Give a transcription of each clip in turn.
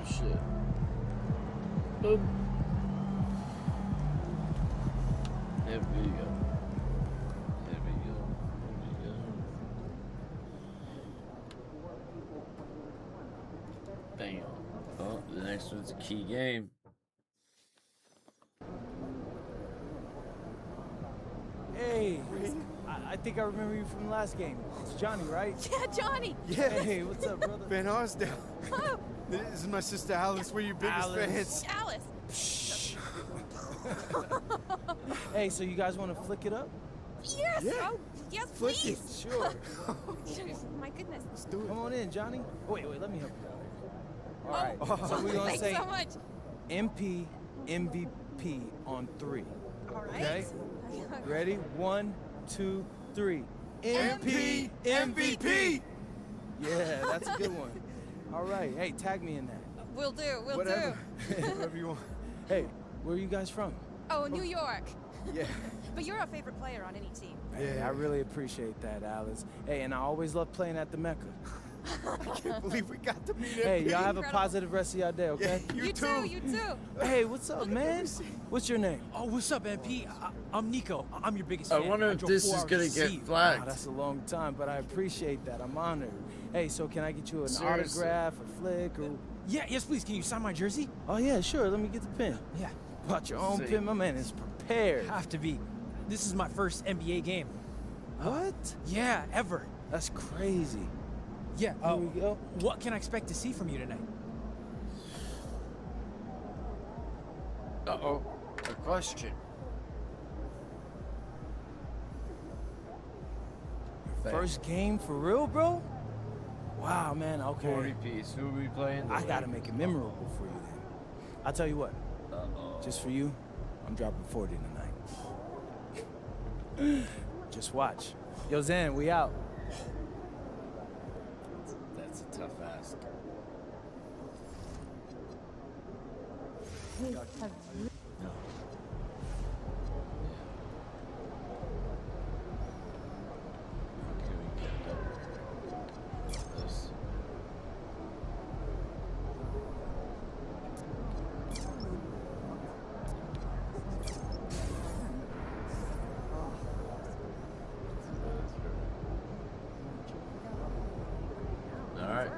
shit. Boom. There we go. There we go. There we go. Bam. Oh, the next one's a key game. Hey, I think I remember you from the last game. It's Johnny, right? Yeah, Johnny. Yeah. Hey, what's up, brother? Van Arsdale. Oh, This is my sister Alice. We're your biggest Alice. fans. Alice. Hey, so you guys want to flick it up? Yes. Yeah. Oh, yes, Flick please. it. Sure. My goodness. Let's do it. Come on in, Johnny. Wait, let me help you out. All right. Oh, So we're gonna thanks say so much. MP MVP on 3. All right. Okay. Ready? 1, 2, 3. MP MVP. Yeah, that's a good one. All right. Hey, tag me in that. We'll do. We'll Whatever. do. Whatever you want. Hey, where are you guys from? Oh, New York. Yeah. But you're a favorite player on any team. Hey, I really appreciate that, Alice. Hey, and I always love playing at the Mecca. I can't believe we got to meet Hey, MP. y'all have a Incredible. positive rest of y'all day, okay? Yeah, you too. You too. Hey, what's up, man? What's your name? Oh, what's up, MP? I'm Nico. I'm your biggest I fan. wonder if drove this 4 is hours gonna to get see you. Wow, flagged. that's a long time, but I appreciate that. I'm honored. Hey, so can I get you an Seriously. autograph, a flick, or... Yeah, yes, please. Can you sign my jersey? Oh, yeah, sure. Let me get the pen. Yeah, Watch your own See. pen. My man is prepared. have to be. This is my first NBA game. What? Yeah, ever. That's crazy. Yeah. Here we go. What can I expect to see from you tonight? Uh-oh. A question. First game for real, bro? Wow, man. 40 Okay. piece. Who are we playing? I gotta make it memorable for you then. I'll tell you what. Uh-oh. Just for you, I'm dropping 40 tonight. Just watch. Yo, Zan, we out. That's a tough ask. No. How can we get this? All right.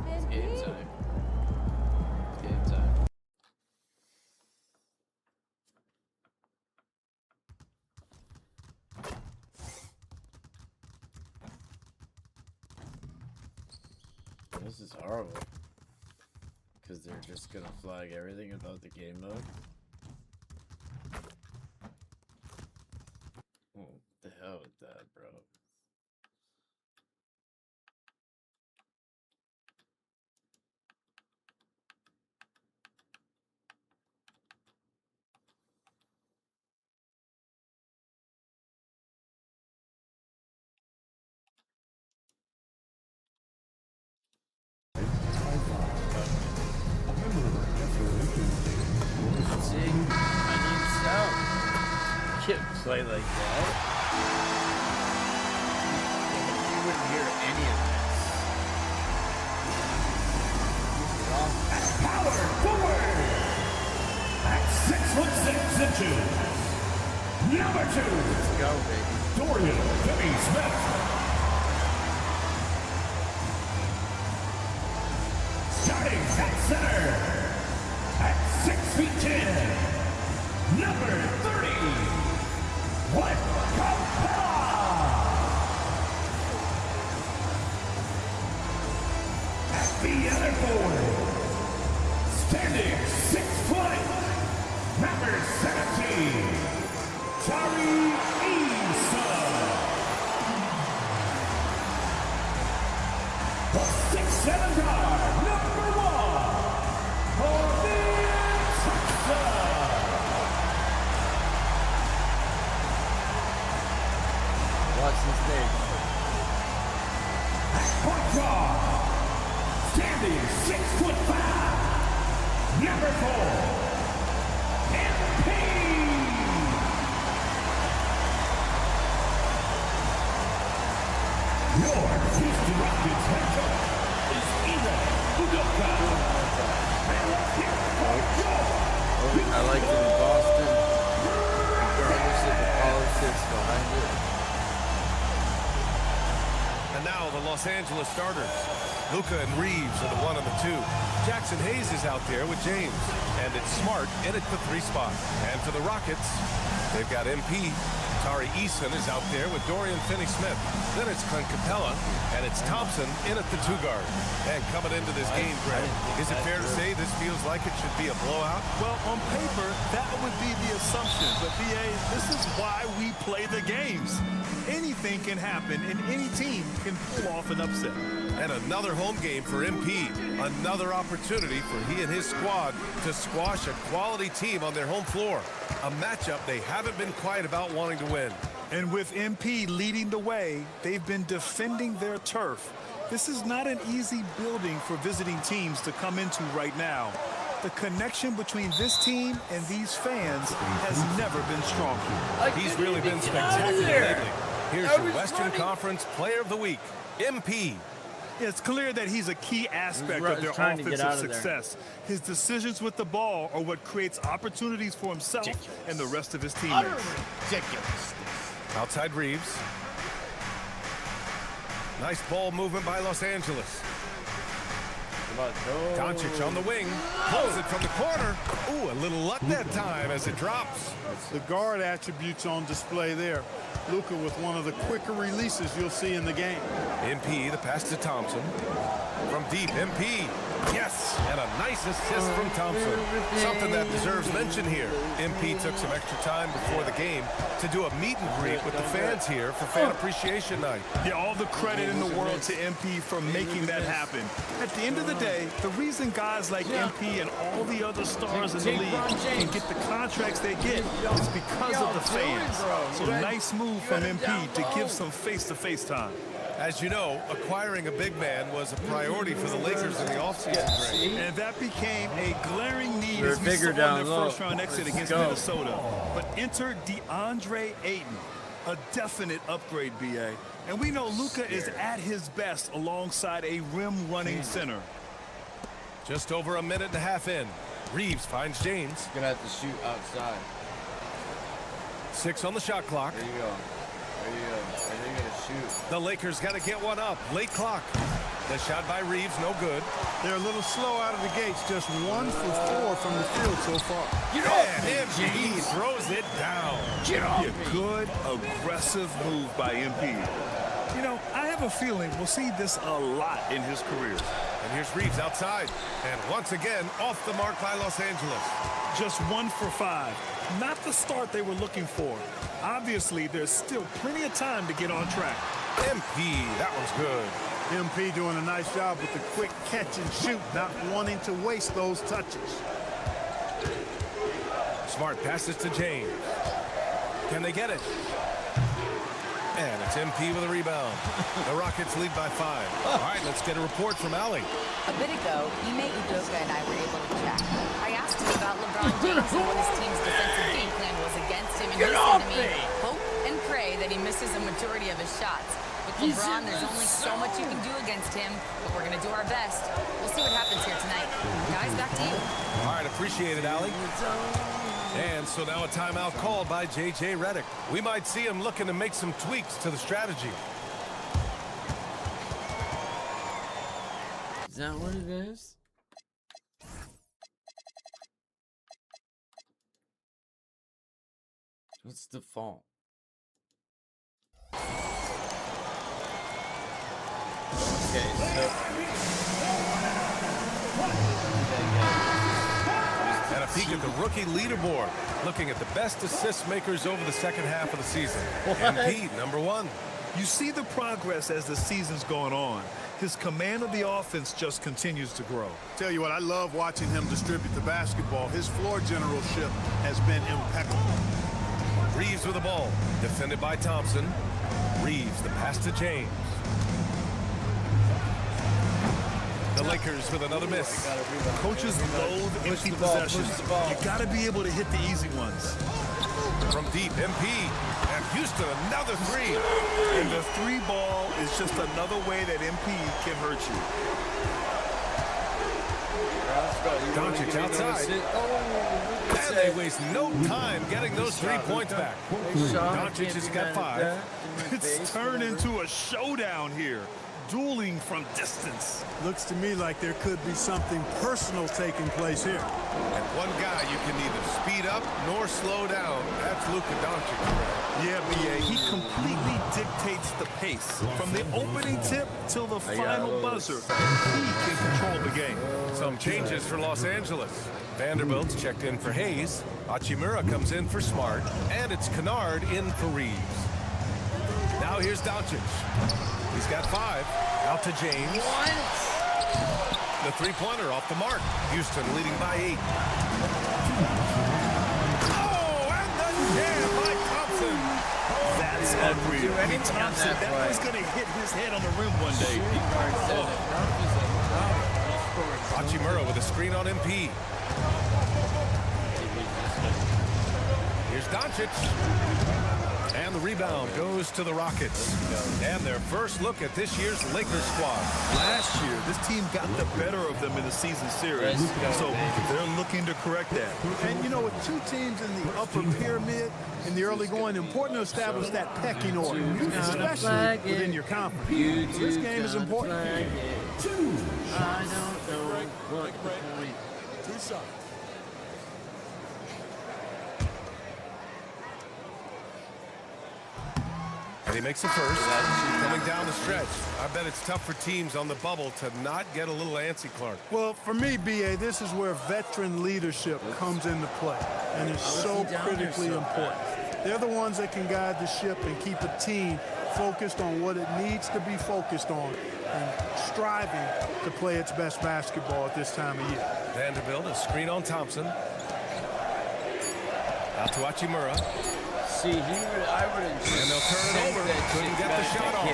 It's game time. It's game time. This is horrible. Because they're just gonna flag everything about the game mode. Oh, what the hell with that, bro? See, I need sound. Can't play like that. You wouldn't hear any of this. Power forward at 6'6" Number 2, Let's go, baby. Dorian Finney-Smith. Starting at center at 6'10", number 30, What Capella. At the other forward, standing 6 foot, number 17, Tari Issa. The 6'7" guard, number 1, Morgan Texas. Watch this name. At point guard, standing 6'5", number 4, MP. Houston Rockets head coach is Ime Udoka. And let's hear it for your I liked it in Boston, regardless of the politics behind it. And now the Los Angeles starters. Luka and Reeves are the 1 and the 2. Jackson Hayes is out there with James. And it's Smart in at the 3 spot. And for the Rockets, they've got MP. Tari Eason is out there with Dorian Finney-Smith. Then it's Clint Capella, and it's Thompson in at the 2 guard. And coming into this game, Greg, is it fair to say this feels like it should be a blowout? Well, on paper, that would be the assumption. But, B.A., this is why we play the games. Anything can happen, and any team can pull off an upset. And another home game for MP. Another opportunity for he and his squad to squash a quality team on their home floor. A matchup they haven't been quiet about wanting to win. And with MP leading the way, they've been defending their turf. This is not an easy building for visiting teams to come into right now. The connection between this team and these fans has never been stronger. He's really been spectacular lately. Here's your Western Conference Player of the Week, MP. It's clear that he's a key aspect of their offensive success. His decisions with the ball are what creates opportunities for himself and the rest of his teammates. Ridiculous. Outside Reeves. Nice ball movement by Los Angeles. Doncic on the wing, pulls it from the corner. Ooh, a little luck that time as it drops. The guard attributes on display there. Luka with one of the quicker releases you'll see in the game. MP, the pass to Thompson. From deep, MP. Yes, and a nice assist from Thompson. Something that deserves mention here. MP took some extra time before the game to do a meet and greet with the fans here for Fan Appreciation Night. Yeah, all the credit in the world to MP for making that happen. At the end of the day, the reason guys like MP and all the other stars in the league can get the contracts they get is because of the fans. So nice move from MP to give some face-to-face time. As you know, acquiring a big man was a priority for the Lakers in the offseason, Greg. And that became a glaring need They're as we bigger saw down in their low. first-round exit Let's against go. Minnesota. But enter DeAndre Ayton, a definite upgrade, B.A. And we know Luka is at his best alongside a rim-running center. Just over a minute and a half in. Reeves finds James. Gonna have to shoot outside. 6 on the shot clock. There you go. There you go. And they're gonna shoot. The Lakers got to get one up. Late clock. The shot by Reeves, no good. They're a little slow out of the gates. Just 1 for 4 from the field so far. And MP throws it down. Yeah, good, aggressive move by MP. You know, I have a feeling we'll see this a lot in his career. And here's Reeves outside. And once again, off the mark by Los Angeles. Just 1 for 5. Not the start they were looking for. Obviously, there's still plenty of time to get on track. MP, that one's good. MP doing a nice job with the quick catch and shoot, not wanting to waste those touches. Smart passes to James. Can they get it? And it's MP with a rebound. The Rockets lead by 5. All right, let's get a report from Allie. A bit ago, Ime Udoka and I were able to chat. I asked him about LeBron James and what his team's defensive game plan was against him, and he said to me, hope and pray that he misses a majority of his shots. With LeBron, there's only so much you can do against him, but we're going to do our best. We'll see what happens here tonight. Guys, back to you. All right, appreciate it, Allie. And so now a timeout called by J.J. Redick. We might see him looking to make some tweaks to the strategy. Is that what it is? What's the fault? Okay, so And a peek at the rookie leaderboard, looking at the best assist makers over the second half of the season. MP, number 1. You see the progress as the season's going on. His command of the offense just continues to grow. Tell you what, I love watching him distribute the basketball. His floor generalship has been impeccable. Reeves with the ball, defended by Thompson. Reeves, the pass to James. The Lakers with another miss. Coaches loathe empty possessions. You got to be able to hit the easy ones. From deep, MP. And Houston, another three. And the three ball is just another way that MP can hurt you. Doncic outside. And they waste no time getting those 3 points back. Doncic has got 5. It's turned into a showdown here. Dueling from distance. Looks to me like there could be something personal taking place here. And one guy you can neither speed up nor slow down. That's Luka Doncic. Yeah, BA, he completely dictates the pace. From the opening tip till the final buzzer, he can control the game. Some changes for Los Angeles. Vanderbilt's checked in for Hayes. Hachimura comes in for Smart. And it's Kennard in for Reeves. Now here's Doncic. He's got 5. Out to James. The three-pointer off the mark. Houston leading by 8. Oh, and the jam by Thompson. That's unreal. Thompson, that was going to hit his head on the rim one day. Hachimura with a screen on MP. Here's Doncic. And the rebound goes to the Rockets. And their first look at this year's Lakers squad. Last year, this team got the better of them in the season series. So they're looking to correct that. And, you know, with two teams in the upper pyramid in the early going, important to establish that pecking order, especially within your conference. So this game is important. I don't know what the point. And he makes the first. Coming down the stretch. I bet it's tough for teams on the bubble to not get a little antsy, Clark. Well, for me, BA, this is where veteran leadership comes into play, and it's so critically important. They're the ones that can guide the ship and keep a team focused on what it needs to be focused on and striving to play its best basketball at this time of year. Vanderbilt, a screen on Thompson. Out to Hachimura. See, I would have just And they'll turn it over. Couldn't get the shot off. A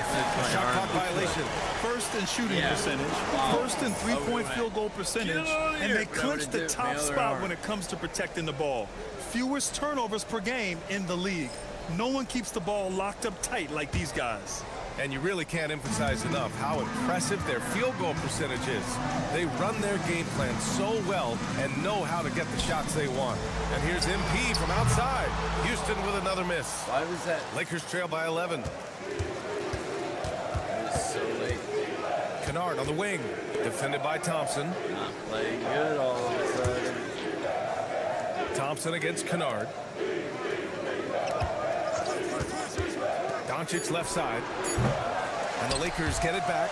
shot clock violation. First in shooting percentage, first in three-point field goal percentage, and they clinch the top spot when it comes to protecting the ball. Fewest turnovers per game in the league. No one keeps the ball locked up tight like these guys. And you really can't emphasize enough how impressive their field goal percentage is. They run their game plan so well and know how to get the shots they want. And here's MP from outside. Houston with another miss. Why was that? Lakers trail by 11. It was so late. Kennard on the wing. Defended by Thompson. Not playing good all of a sudden. Thompson against Kennard. Doncic left side. And the Lakers get it back.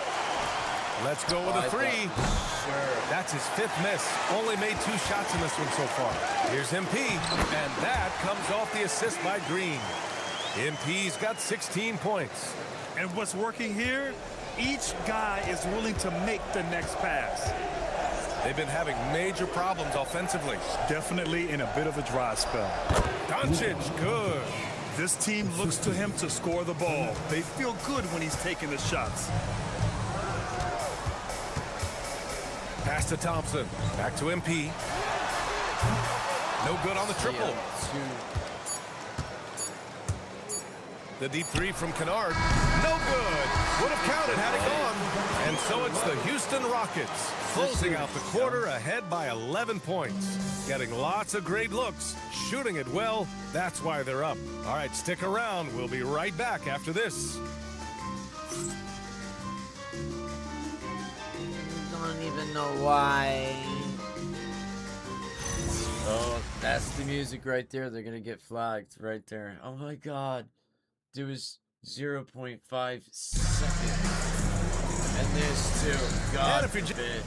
Let's go with a three. That's his 5th miss. Only made 2 shots in this one so far. Here's MP. And that comes off the assist by Green. MP's got 16 points. And what's working here? Each guy is willing to make the next pass. They've been having major problems offensively. Definitely in a bit of a dry spell. Doncic, good. This team looks to him to score the ball. They feel good when he's taking the shots. Pass to Thompson. Back to MP. No good on the triple. The deep three from Kennard. No good. Would have counted had it gone. And so it's the Houston Rockets closing out the quarter ahead by 11 points. Getting lots of great looks. Shooting it well. That's why they're up. All right, stick around. We'll be right back after this. Don't even know why. Oh, that's the music right there. They're gonna get flagged right there. Oh my god. There was 0.5 seconds. And this too. God forbid.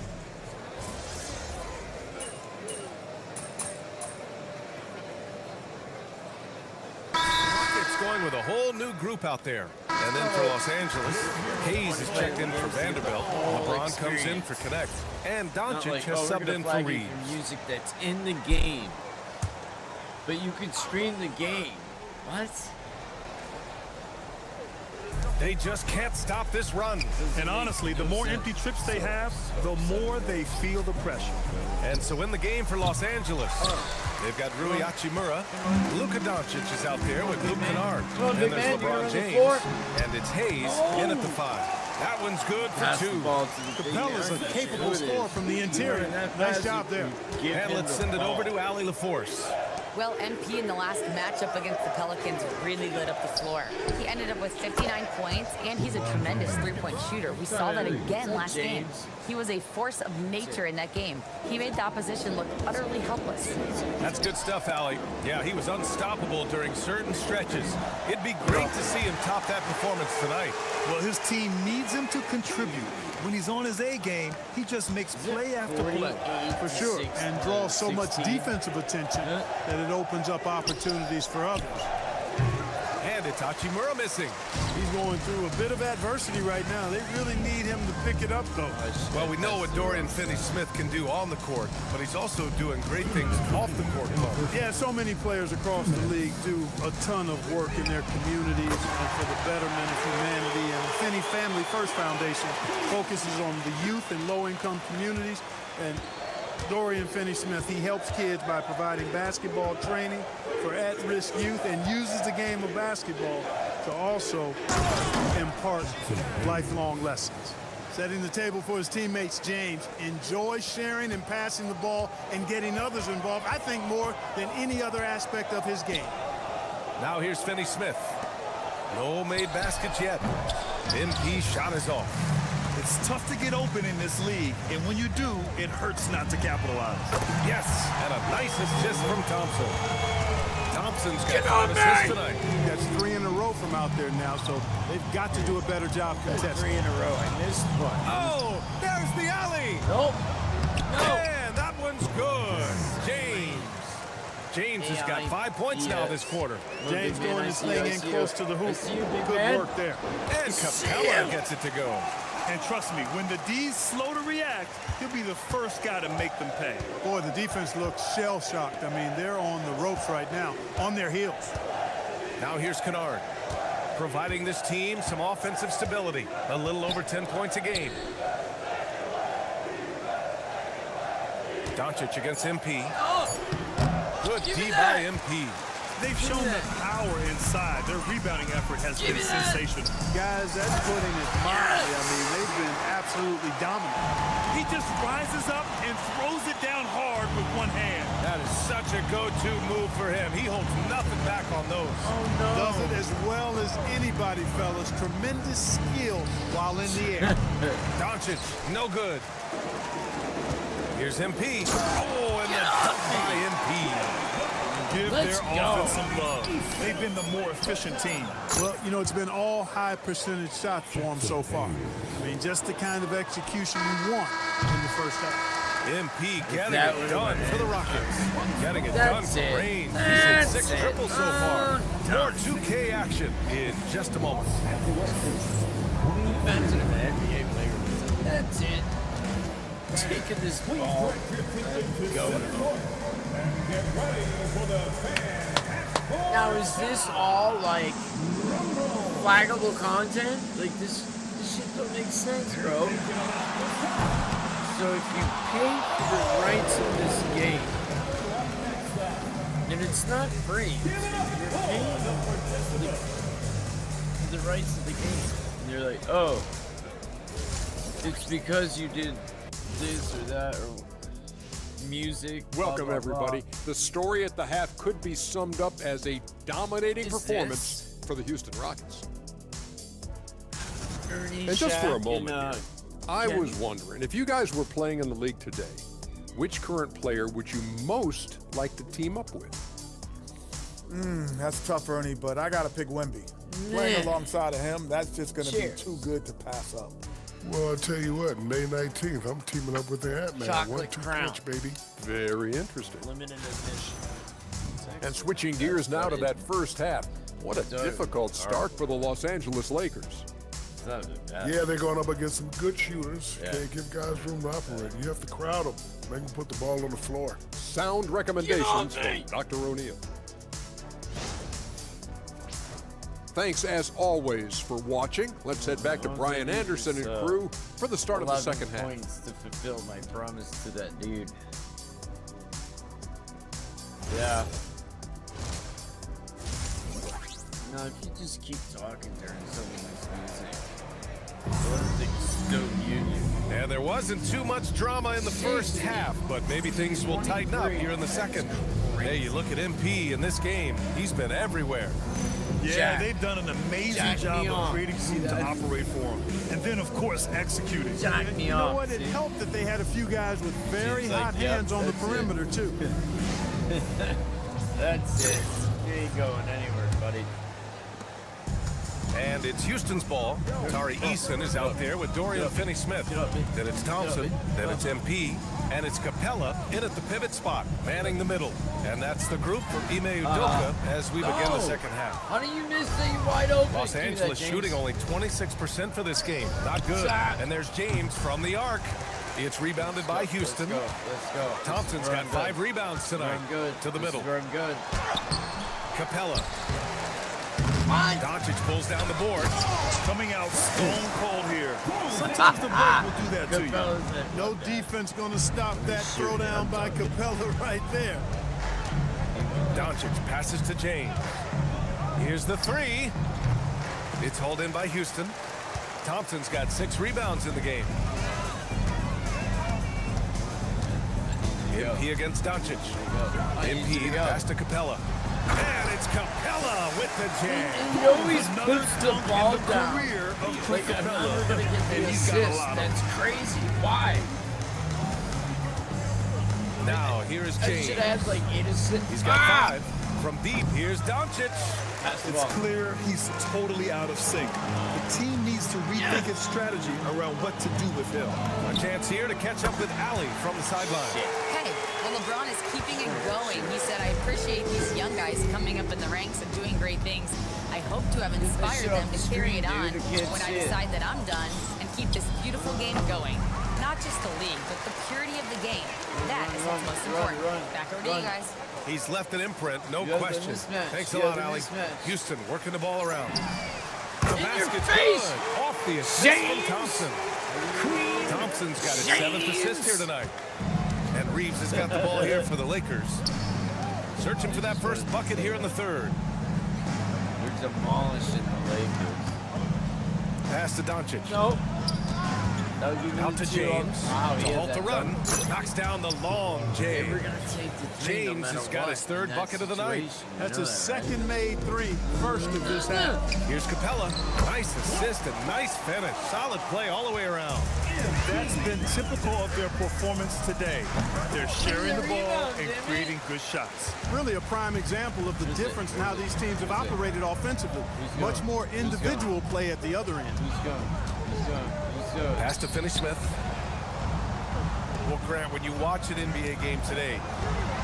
Rockets going with a whole new group out there. And then for Los Angeles, Hayes is checked in for Vanderbilt. LeBron comes in for Connect. And Doncic has subbed in for Reeves. Music that's in the game. But you could screen the game. What? They just can't stop this run. And honestly, the more empty trips they have, the more they feel the pressure. And so in the game for Los Angeles, they've got Rui Hachimura. Luka Doncic is out there with Luke Kennard. And big there's man, you're on LeBron the James. floor. And it's Hayes in at the 5. That one's good for Pass 2. the ball to the Capella's a capable scorer from the interior. Nice job there. And let's send it over to Ali LaForce. Well, MP in the last matchup against the Pelicans really lit up the floor. He ended up with 59 points, and he's a tremendous three-point shooter. We saw that again last game. He was a force of nature in that game. He made the opposition look utterly helpless. That's good stuff, Ali. Yeah, he was unstoppable during certain stretches. It'd be great to see him top that performance tonight. Well, his team needs him to contribute. When he's on his A game, he just makes play after play. For sure, and draws so much defensive attention that it opens up opportunities for others. And it's Hachimura missing. He's going through a bit of adversity right now. They really need him to pick it up, though. Well, we know what Dorian Finney-Smith can do on the court, but he's also doing great things off the court. Yeah, so many players across the league do a ton of work in their communities and for the betterment of humanity. And the Finney Family First Foundation focuses on the youth and low-income communities. And Dorian Finney-Smith, he helps kids by providing basketball training for at-risk youth and uses the game of basketball to also impart lifelong lessons. Setting the table for his teammates, James enjoys sharing and passing the ball and getting others involved, I think, more than any other aspect of his game. Now here's Finney-Smith. No made baskets yet. MP shot is off. It's tough to get open in this league, and when you do, it hurts not to capitalize. Yes, and a nice assist from Thompson. Thompson's got 5 assists tonight. That's 3 in a row from out there now, so they've got to do a better job contesting. 3 in a row. I missed one. Oh, there's the alley. Nope. No. And that one's good. James has got 5 points now this quarter. James going his thing in close to the hoop. Good man. work there. And Capella gets it to go. And trust me, when the D's slow to react, he'll be the first guy to make them pay. Boy, the defense looks shell-shocked. I mean, they're on the ropes right now, on their heels. Now here's Kennard, providing this team some offensive stability. A little over 10 points a game. Doncic against MP. Good D by MP. They've shown the power inside. Their rebounding effort has been sensational. Guys, that's putting it mildly. I mean, they've been absolutely dominant. He just rises up and throws it down hard with one hand. That is such a go-to move for him. He holds nothing back on those. Oh, no. Does it as well as anybody, fellas. Tremendous skill while in the air. Doncic, no good. Here's MP. Oh, and the dunk by MP. Give Let's their go. offense some love. They've been the more efficient team. Well, you know, it's been all high percentage shots for them so far. I mean, just the kind of execution you want in the first half. MP getting That it would've done been for the Rockets. Getting it That's done it. for Reigns. He's That's hit 6 it. triples so far. More 2K action in just a moment. Imagine if an NBA player was like, that's it. Taking this ball. Go. Now, is this all like flaggable content? Like this shit don't make sense, bro. So if you pay for the rights of this game, and it's not free, you're paying for the rights of the game, and you're like, oh, it's because you did this or that or music. Welcome, blah, blah, blah. everybody. The story at the half could be summed up as a dominating Is performance for the Houston Rockets. Ernie, And just for a Shaq, moment, and, I Kenny. was wondering, if you guys were playing in the league today, which current player would you most like to team up with? That's tough, Ernie, but I got to pick Wemby. Playing Man. alongside of him, that's just going to be Cheers. too good to pass up. Well, I'll tell you what, May 19th, I'm teaming up with the Ant-Man. Chocolate 1-2 crown. punch, baby. Very interesting. Limited edition. And switching gears now to that first half, what a Doug, difficult start for the Los Angeles Lakers. It's not bad. Yeah, they're going up against some good shooters. Yeah. Can't give guys room to operate. You have to crowd them, make them put the ball on the floor. Sound recommendations from Dr. O'Neill. Thanks as always for watching. Let's head back to Brian Anderson and crew for the start of the second half. 11 points to fulfill my promise to that dude. Yeah. No, if you just keep talking during some of this music, everything's so union. And there wasn't too much drama in the first half, but maybe things will tighten up here in the second. Hey, you look at MP in this game, he's been everywhere. Yeah, they've done an amazing job of creating room to operate for him. And then, of course, executing. You know what? It helped that they had a few guys with very hot hands on the perimeter, too. That's it. You ain't going anywhere, buddy. And it's Houston's ball. Tari Eason is out there with Dorian Finney-Smith. Then it's Thompson. Then it's MP. And it's Capella in at the pivot spot, manning the middle. And that's the group for Ime Udoka as we begin the second half. How do you miss the wide open? Los Angeles shooting only 26% for this game. Not good. And there's James from the arc. It's rebounded by Houston. Let's go. Thompson's got 5 rebounds tonight. To the middle. I'm good. Capella. Doncic pulls down the board. Coming out stone cold here. Sometimes the break will do that to you. No defense going to stop that throwdown by Capella right there. Doncic passes to James. Here's the 3. It's hauled in by Houston. Thompson's got 6 rebounds in the game. MP against Doncic. MP pass to Capella. And it's Capella with the jam. He always puts the ball down. Career of Like, I'm never going to get the assist. That's crazy. Why? Now, here is I James. should have had like 8 assists. He's got 5. From deep, here's Doncic. It's clear he's totally out of sync. The team needs to rethink its strategy around what to do with him. A chance here to catch up with Allie from the sideline. Hey, well, LeBron is keeping it going. He said, I appreciate these young guys coming up in the ranks and doing great things. I hope to have inspired them to carry it on when I decide that I'm done and keep this beautiful game going. Not just the league, but the purity of the game. That is what's most important. Back over to you guys. He's left an imprint, no question. Thanks a lot, Allie. Houston working the ball around. The basket's good. Off the assist from Thompson. Thompson's got his 7th assist here tonight. And Reeves has got the ball here for the Lakers. Searching for that first bucket here in the third. They're demolishing the Lakers. Pass to Doncic. Nope. Out to James. Wow, to halt the run. Knocks down the long James. We're gonna take the three James no has got his 3rd bucket of the night. That's a second-made 3, first of this half. Here's Capella. Nice assist and nice finish. Solid play all the way around. That's been typical of their performance today. They're sharing the ball and creating good shots. Really a prime example of the difference in how these teams have operated offensively. Much more individual play at the other end. Who's going? Who's going? Who's going? Pass to Finney-Smith. Well, Grant, when you watch an NBA game today,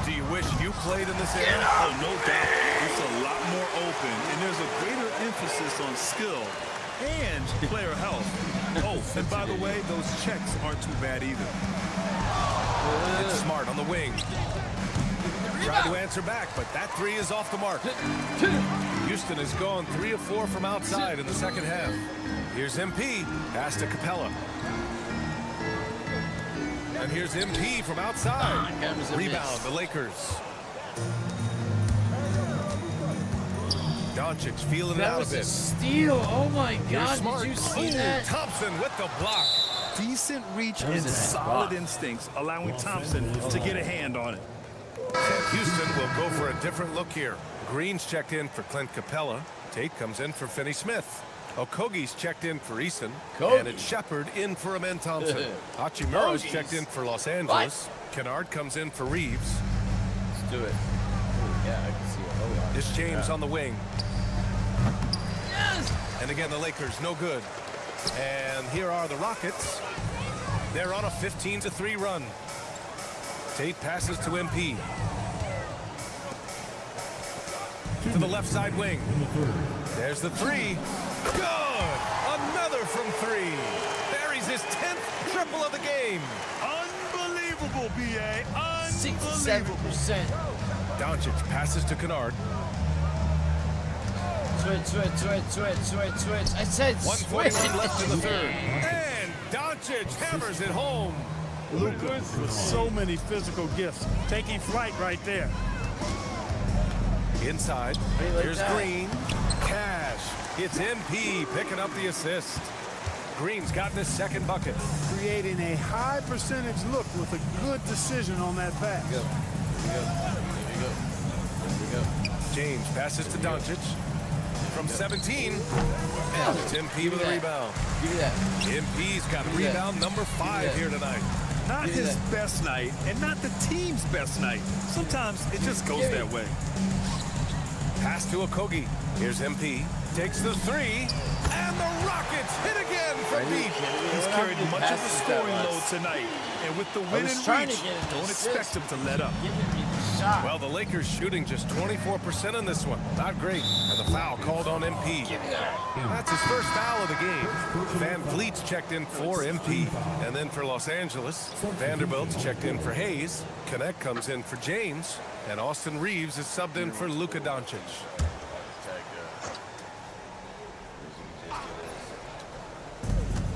do you wish you played in this area? Oh, no doubt. It's a lot more open, and there's a greater emphasis on skill and player health. Oh, and by the way, those checks aren't too bad either. It's Smart on the wing. Tried to answer back, but that 3 is off the mark. Houston has gone 3 of 4 from outside in the second half. Here's MP. Pass to Capella. And here's MP from outside. Rebound, the Lakers. Doncic feeling it out a bit. That was a steal. Oh my God! Smart. Did you see that? Thompson with the block. Decent reach and solid instincts, allowing Thompson to get a hand on it. Houston will go for a different look here. Green's checked in for Clint Capella. Tate comes in for Finney-Smith. Okogi's checked in for Eason. And it's Shepard in for Amen Thompson. Hachimuro's checked in for Los Angeles. Kennard comes in for Reeves. Let's do it. Ooh, yeah, I can see it. Oh, yeah. It's James on the wing. Yes! And again, the Lakers, no good. And here are the Rockets. They're on a 15-3 run. Tate passes to MP. To the left side wing. There's the 3. Good! Another from 3. Buries his 10th triple of the game. Unbelievable, B.A. Unbelievable. 67%. Doncic passes to Kennard. Switch. I said 1:41 left in the third. And Doncic hammers it home. Luka with so many physical gifts, taking flight right there. Inside, like here's that? Green. Cash. It's MP picking up the assist. Green's gotten his second bucket. Creating a high percentage look with a good decision on that pass. Here we go. James passes to Doncic. From 17. And it's MP with a rebound. Give me that. MP's got Give me that. rebound number 5 here tonight. Not Give me his that. best night, and not the team's best night. Sometimes it just goes that way. Pass to Okogie. Here's MP. Takes the 3. And the Rockets hit again from deep. He's carried much of the scoring load tonight. And with the win in reach, don't expect him to let up. Well, the Lakers shooting just 24% in this one. Not great. And the foul called on MP. That's his first foul of the game. Van Vliet's checked in for MP. And then for Los Angeles, Vanderbilt's checked in for Hayes. Connect comes in for James. And Austin Reeves is subbed in for Luka Doncic.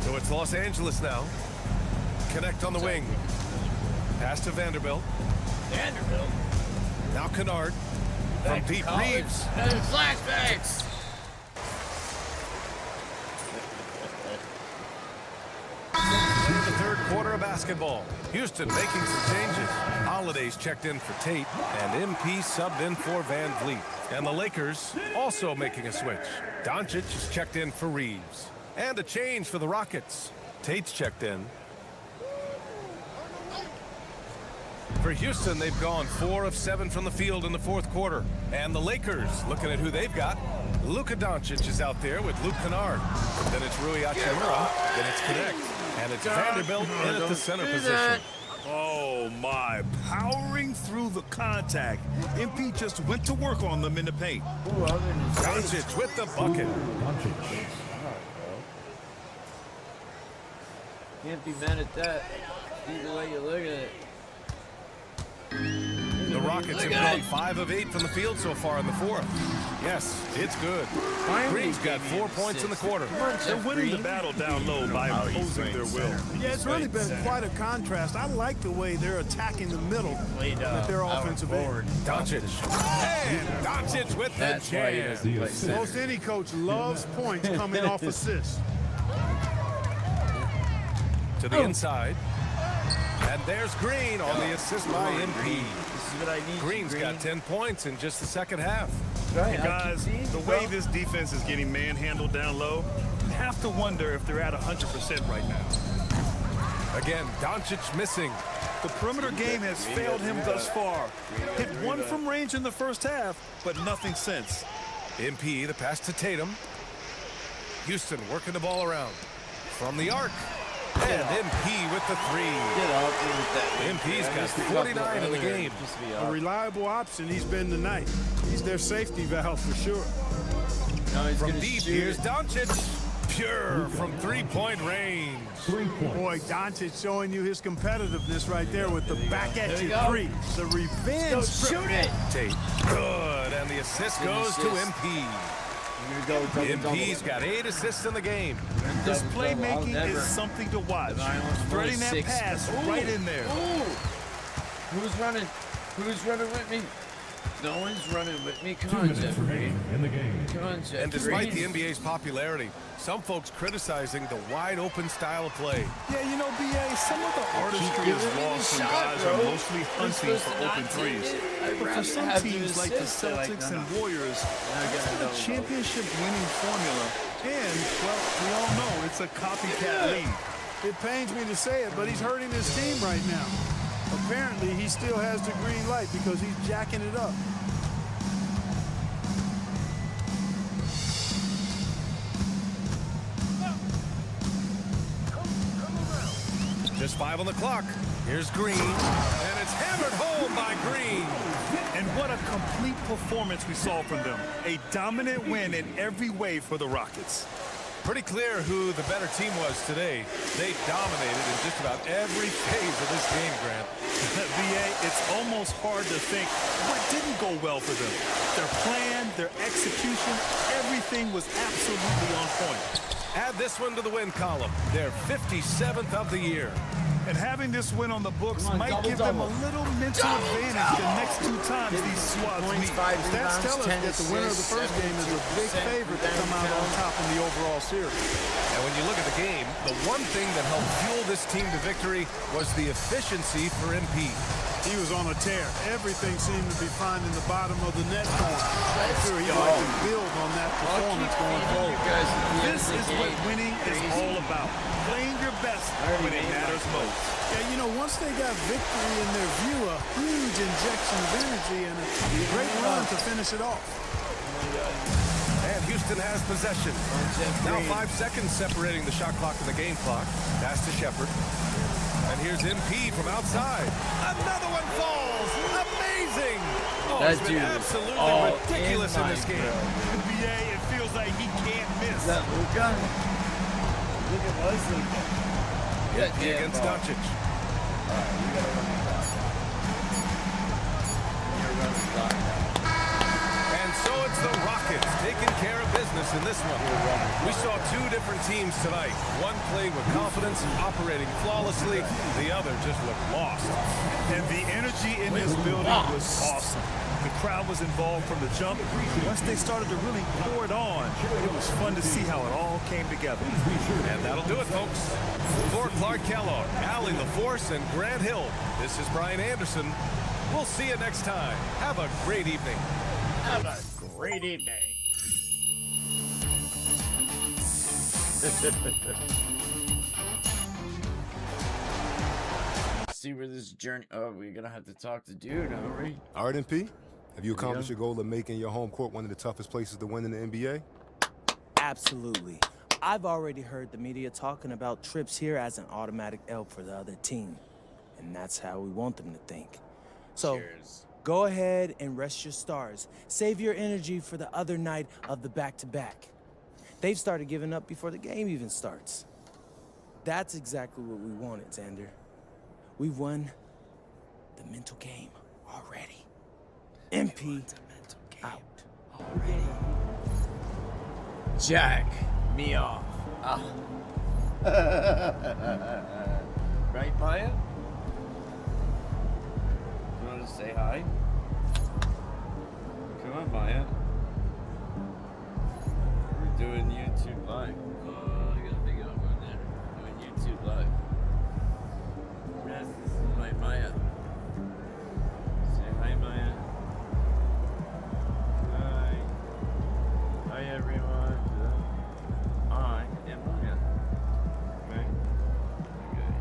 So it's Los Angeles now. Connect on the wing. Pass to Vanderbilt. Now Kennard. From deep, Reeves. And flashbacks. The third quarter of basketball. Houston making some changes. Holiday's checked in for Tate, and MP subbed in for Van Vliet. And the Lakers also making a switch. Doncic is checked in for Reeves. And a change for the Rockets. Tate's checked in. For Houston, they've gone 4 of 7 from the field in the fourth quarter. And the Lakers, looking at who they've got, Luka Doncic is out there with Luke Kennard. Then it's Rui Hachimura. Then it's Connect. And it's Vanderbilt in at the center position. Oh, my. Powering through the contact. MP just went to work on them in the paint. Doncic with the bucket. Can't be mad at that. Either way you look at it. The Rockets have gone 5 of 8 from the field so far in the fourth. Yes, it's good. Green's got 4 points in the quarter. They're winning the battle down low by imposing their will. Yeah, it's really been quite a contrast. I like the way they're attacking the middle with their offensive end. Doncic. And Doncic with the jam. Most any coach loves points coming off assists. To the inside. And there's Green on the assist by MP. Green's got 10 points in just the second half. Hey guys, the way this defense is getting manhandled down low, you have to wonder if they're at 100% right now. Again, Doncic missing. The perimeter game has failed him thus far. Hit 1 from range in the first half, but nothing since. MP, the pass to Tatum. Houston working the ball around. From the arc. And MP with the 3. MP's got 49 in the game. A reliable option he's been tonight. He's their safety valve for sure. From deep, here's Doncic. Pure from three-point range. Boy, Doncic showing you his competitiveness right there with the back-at-you 3. The revenge. Shoot it. Tate. Good. And the assist goes to MP. MP's got 8 assists in the game. This playmaking is something to watch. Threading that pass right in there. Who's running? Who's running with me? No one's running with me. Come on, Jeff Green. And despite the NBA's popularity, some folks criticizing the wide-open style of play. Yeah, you know, BA, some of the artistry is lost when guys are mostly hunting for open threes. But for some teams like the Celtics and Warriors, that's the championship-winning formula. And, well, we all know it's a copycat league. It pains me to say it, but he's hurting his team right now. Apparently, he still has the green light because he's jacking it up. Just 5 on the clock. Here's Green. And it's hammered home by Green. And what a complete performance we saw from them. A dominant win in every way for the Rockets. Pretty clear who the better team was today. They dominated in just about every phase of this game, Grant. VA, it's almost hard to think what didn't go well for them. Their plan, their execution, every Everything was absolutely on point. Add this one to the win column. They're 57th of the year. And having this win on the books might give them a little mental advantage the next 2 times these squads meet. Stats tell us that the winner of the first game is a big favorite to come out on top in the overall series. And when you look at the game, the one thing that helped fuel this team to victory was the efficiency for MP. He was on a tear. Everything seemed to be finding the bottom of the net corner. I'm sure he'd like to build on that performance going forward. This is what winning is all about. Playing your best when it matters most. Yeah, you know, once they got victory in their view, a huge injection of energy and a great run to finish it off. And Houston has possession. Now 5 seconds separating the shot clock and the game clock. Pass to Shepard. And here's MP from outside. Another one falls. Amazing. Oh, That it's been dude is absolutely all ridiculous in this game. NBA, it feels like he can't miss. Is that Luka? Look at Leslie. MP against Doncic. And so it's the Rockets taking care of business in this one. We saw 2 different teams tonight. One played with confidence, operating flawlessly. The other just looked lost. And the energy in this building was awesome. The crowd was involved from the jump. Once they started to really pour it on, it was fun to see how it all came together. And that'll do it, folks. For Clark Kellogg, Allie LaForce, and Grant Hill, this is Brian Anderson. We'll see you next time. Have a great evening. Have a great evening. See where this journey. Oh, we're gonna have to talk to dude, aren't we? All right, MP. Have you accomplished your goal of making your home court one of the toughest places to win in the NBA? Absolutely. I've already heard the media talking about trips here as an automatic L for the other team. And that's how we want them to think. So, go ahead and rest your stars. Save your energy for the other night of the back-to-back. They've started giving up before the game even starts. That's exactly what we wanted, Xander. We've won the mental game already. MP out already. Jack me off. Right, Maya? You want to say hi? Come on, Maya. We're doing YouTube Live. Oh, I got a big elbow there. Doing YouTube Live. Yes, this is my Maya. Say hi, Maya. Hi. Hi, everyone. I am Maya. Right? Okay.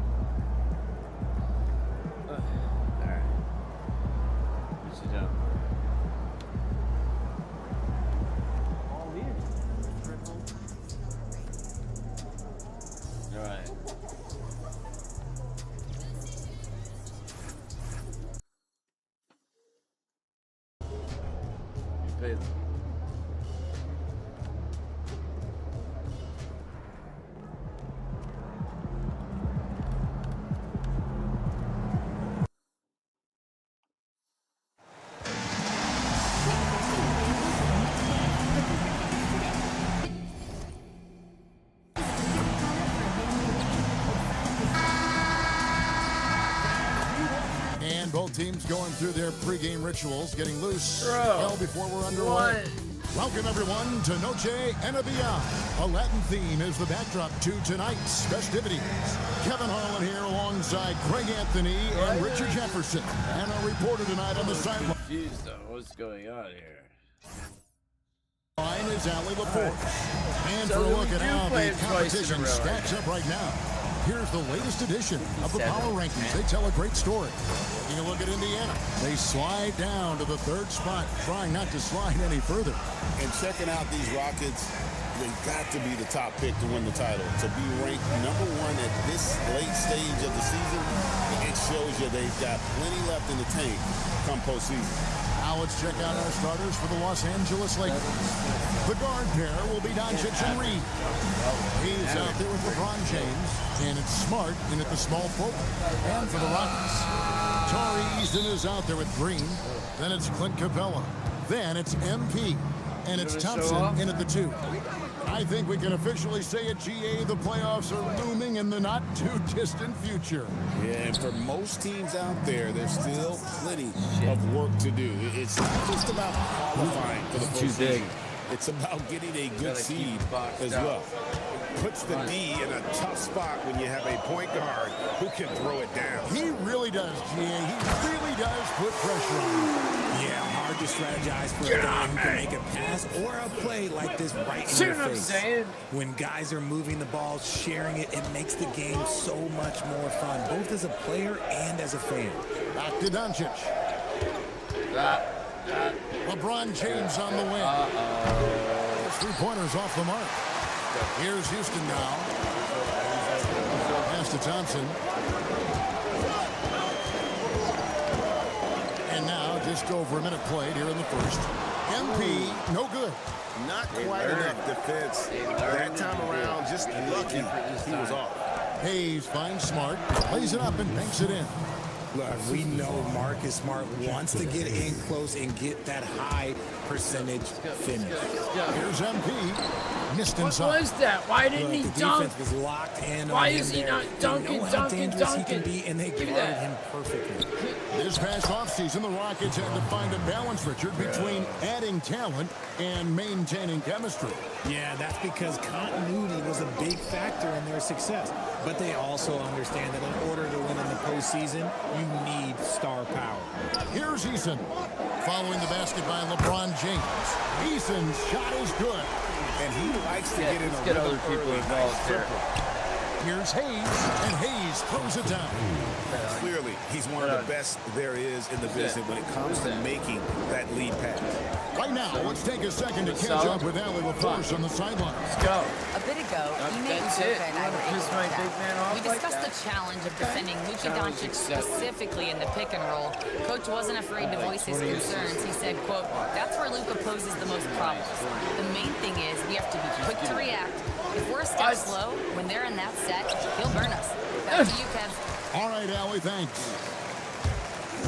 Alright. What you doing? Alright. You pay them. And both teams going through their pregame rituals, getting loose Bro, well before we're underway. what? Welcome everyone to Noche NBA. A Latin theme is the backdrop to tonight's festivities. Kevin Harlan here alongside Greg Anthony and Richard Jefferson. And our reporter tonight on the sideline. Confused though. What's going on here? Line is Allie LaForce. And So for a we look at do how play the it twice in a competition row. stacks up right now. Here's the latest edition of the 57, Power Rankings. They tell a great story. Taking a look at Indiana. They slide down to the 3rd spot, trying not to slide any further. And checking out these Rockets, they've got to be the top pick to win the title. To be ranked #1 at this late stage of the season, it shows you they've got plenty left in the tank come postseason. Now let's check out our starters for the Los Angeles Lakers. The guard pair will be Doncic and Reed. He's out there with LeBron James, and it's Smart in at the small forward. And for the Rockets, Tari Eason is out there with Green. Then it's Clint Capella. Then it's MP. and it's Gonna show Thompson off? in at the 2. I think we can officially say at GA the playoffs are looming in the not-too-distant future. Yeah, and for most teams out there, there's still plenty of work to do. It's not just about qualifying for the postseason. It's about getting a good seed as well. Puts the D in a tough spot when you have a point guard who can throw it down. He really does, GA. He really does put pressure on him. Yeah, hard to strategize for a guy who can make a pass or a play like this right in your face. When guys are moving the ball, sharing it, it makes the game so much more fun, both as a player and as a fan. Back to Doncic. LeBron James on the wing. His three-pointers off the mark. Here's Houston now. Pass to Thompson. And now just over a minute played here in the first. MP, no good. Not quite enough defense. That time around, just lucky he was off. Hayes finds Smart, plays it up and banks it in. Look, we know Marcus Smart wants to get in close and get that high percentage finish. Here's MP. Missed inside. What was that? Why didn't he the dunk? defense was locked in Why on him is he there. not dunking, They know how dunking, dangerous he dunking? can be, and they Give me guarded that. him perfectly. This past offseason, the Rockets had to find a balance, Richard, between adding talent and maintaining chemistry. Yeah, that's because continuity was a big factor in their success. But they also understand that in order to win in the postseason, you need star power. Here's Eason. Following the basket by LeBron James. Eason's shot is good. And he likes to get in a get rhythm other people early. involved Nice here. triple. Here's Hayes, and Hayes throws it down. Clearly, he's one of the best there is in the business when it comes to making that lead pass. Right now, let's take a second to catch up with Allie LaForce on the sideline. Let's go. A bit ago, Ime That's it. Udoka and I You were wanna able piss to my chat. big man off We like discussed that? the challenge of defending Luka Challenge Doncic accepted. specifically in the pick and roll. Coach wasn't afraid to voice his concerns. He said, quote, that's where Luka poses the most problems. The main thing is we have to be quick to react. If we're a step slow, when they're in that set, he'll burn us. Back to you, Kev. All right, Allie, thanks.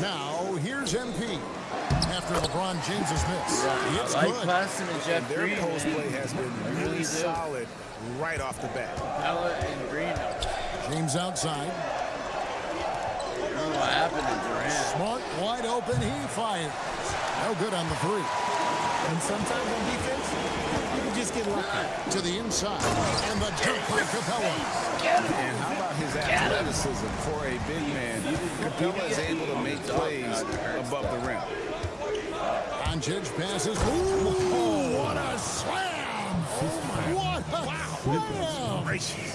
Now, here's MP. After LeBron James's miss. It's I like good. passing to Jeff Their Green. post play has been really do. solid right off the bat. Pella and Green. James outside. I don't know what happened to Durant. Smart, wide open, he fires. No good on the three. And sometimes on defense, you can just get lucky. To the inside, and the dunk by Capella. And how about his athleticism for a big man? Capella is able to make plays above the rim. Doncic passes. Ooh, what a slam! What a slam!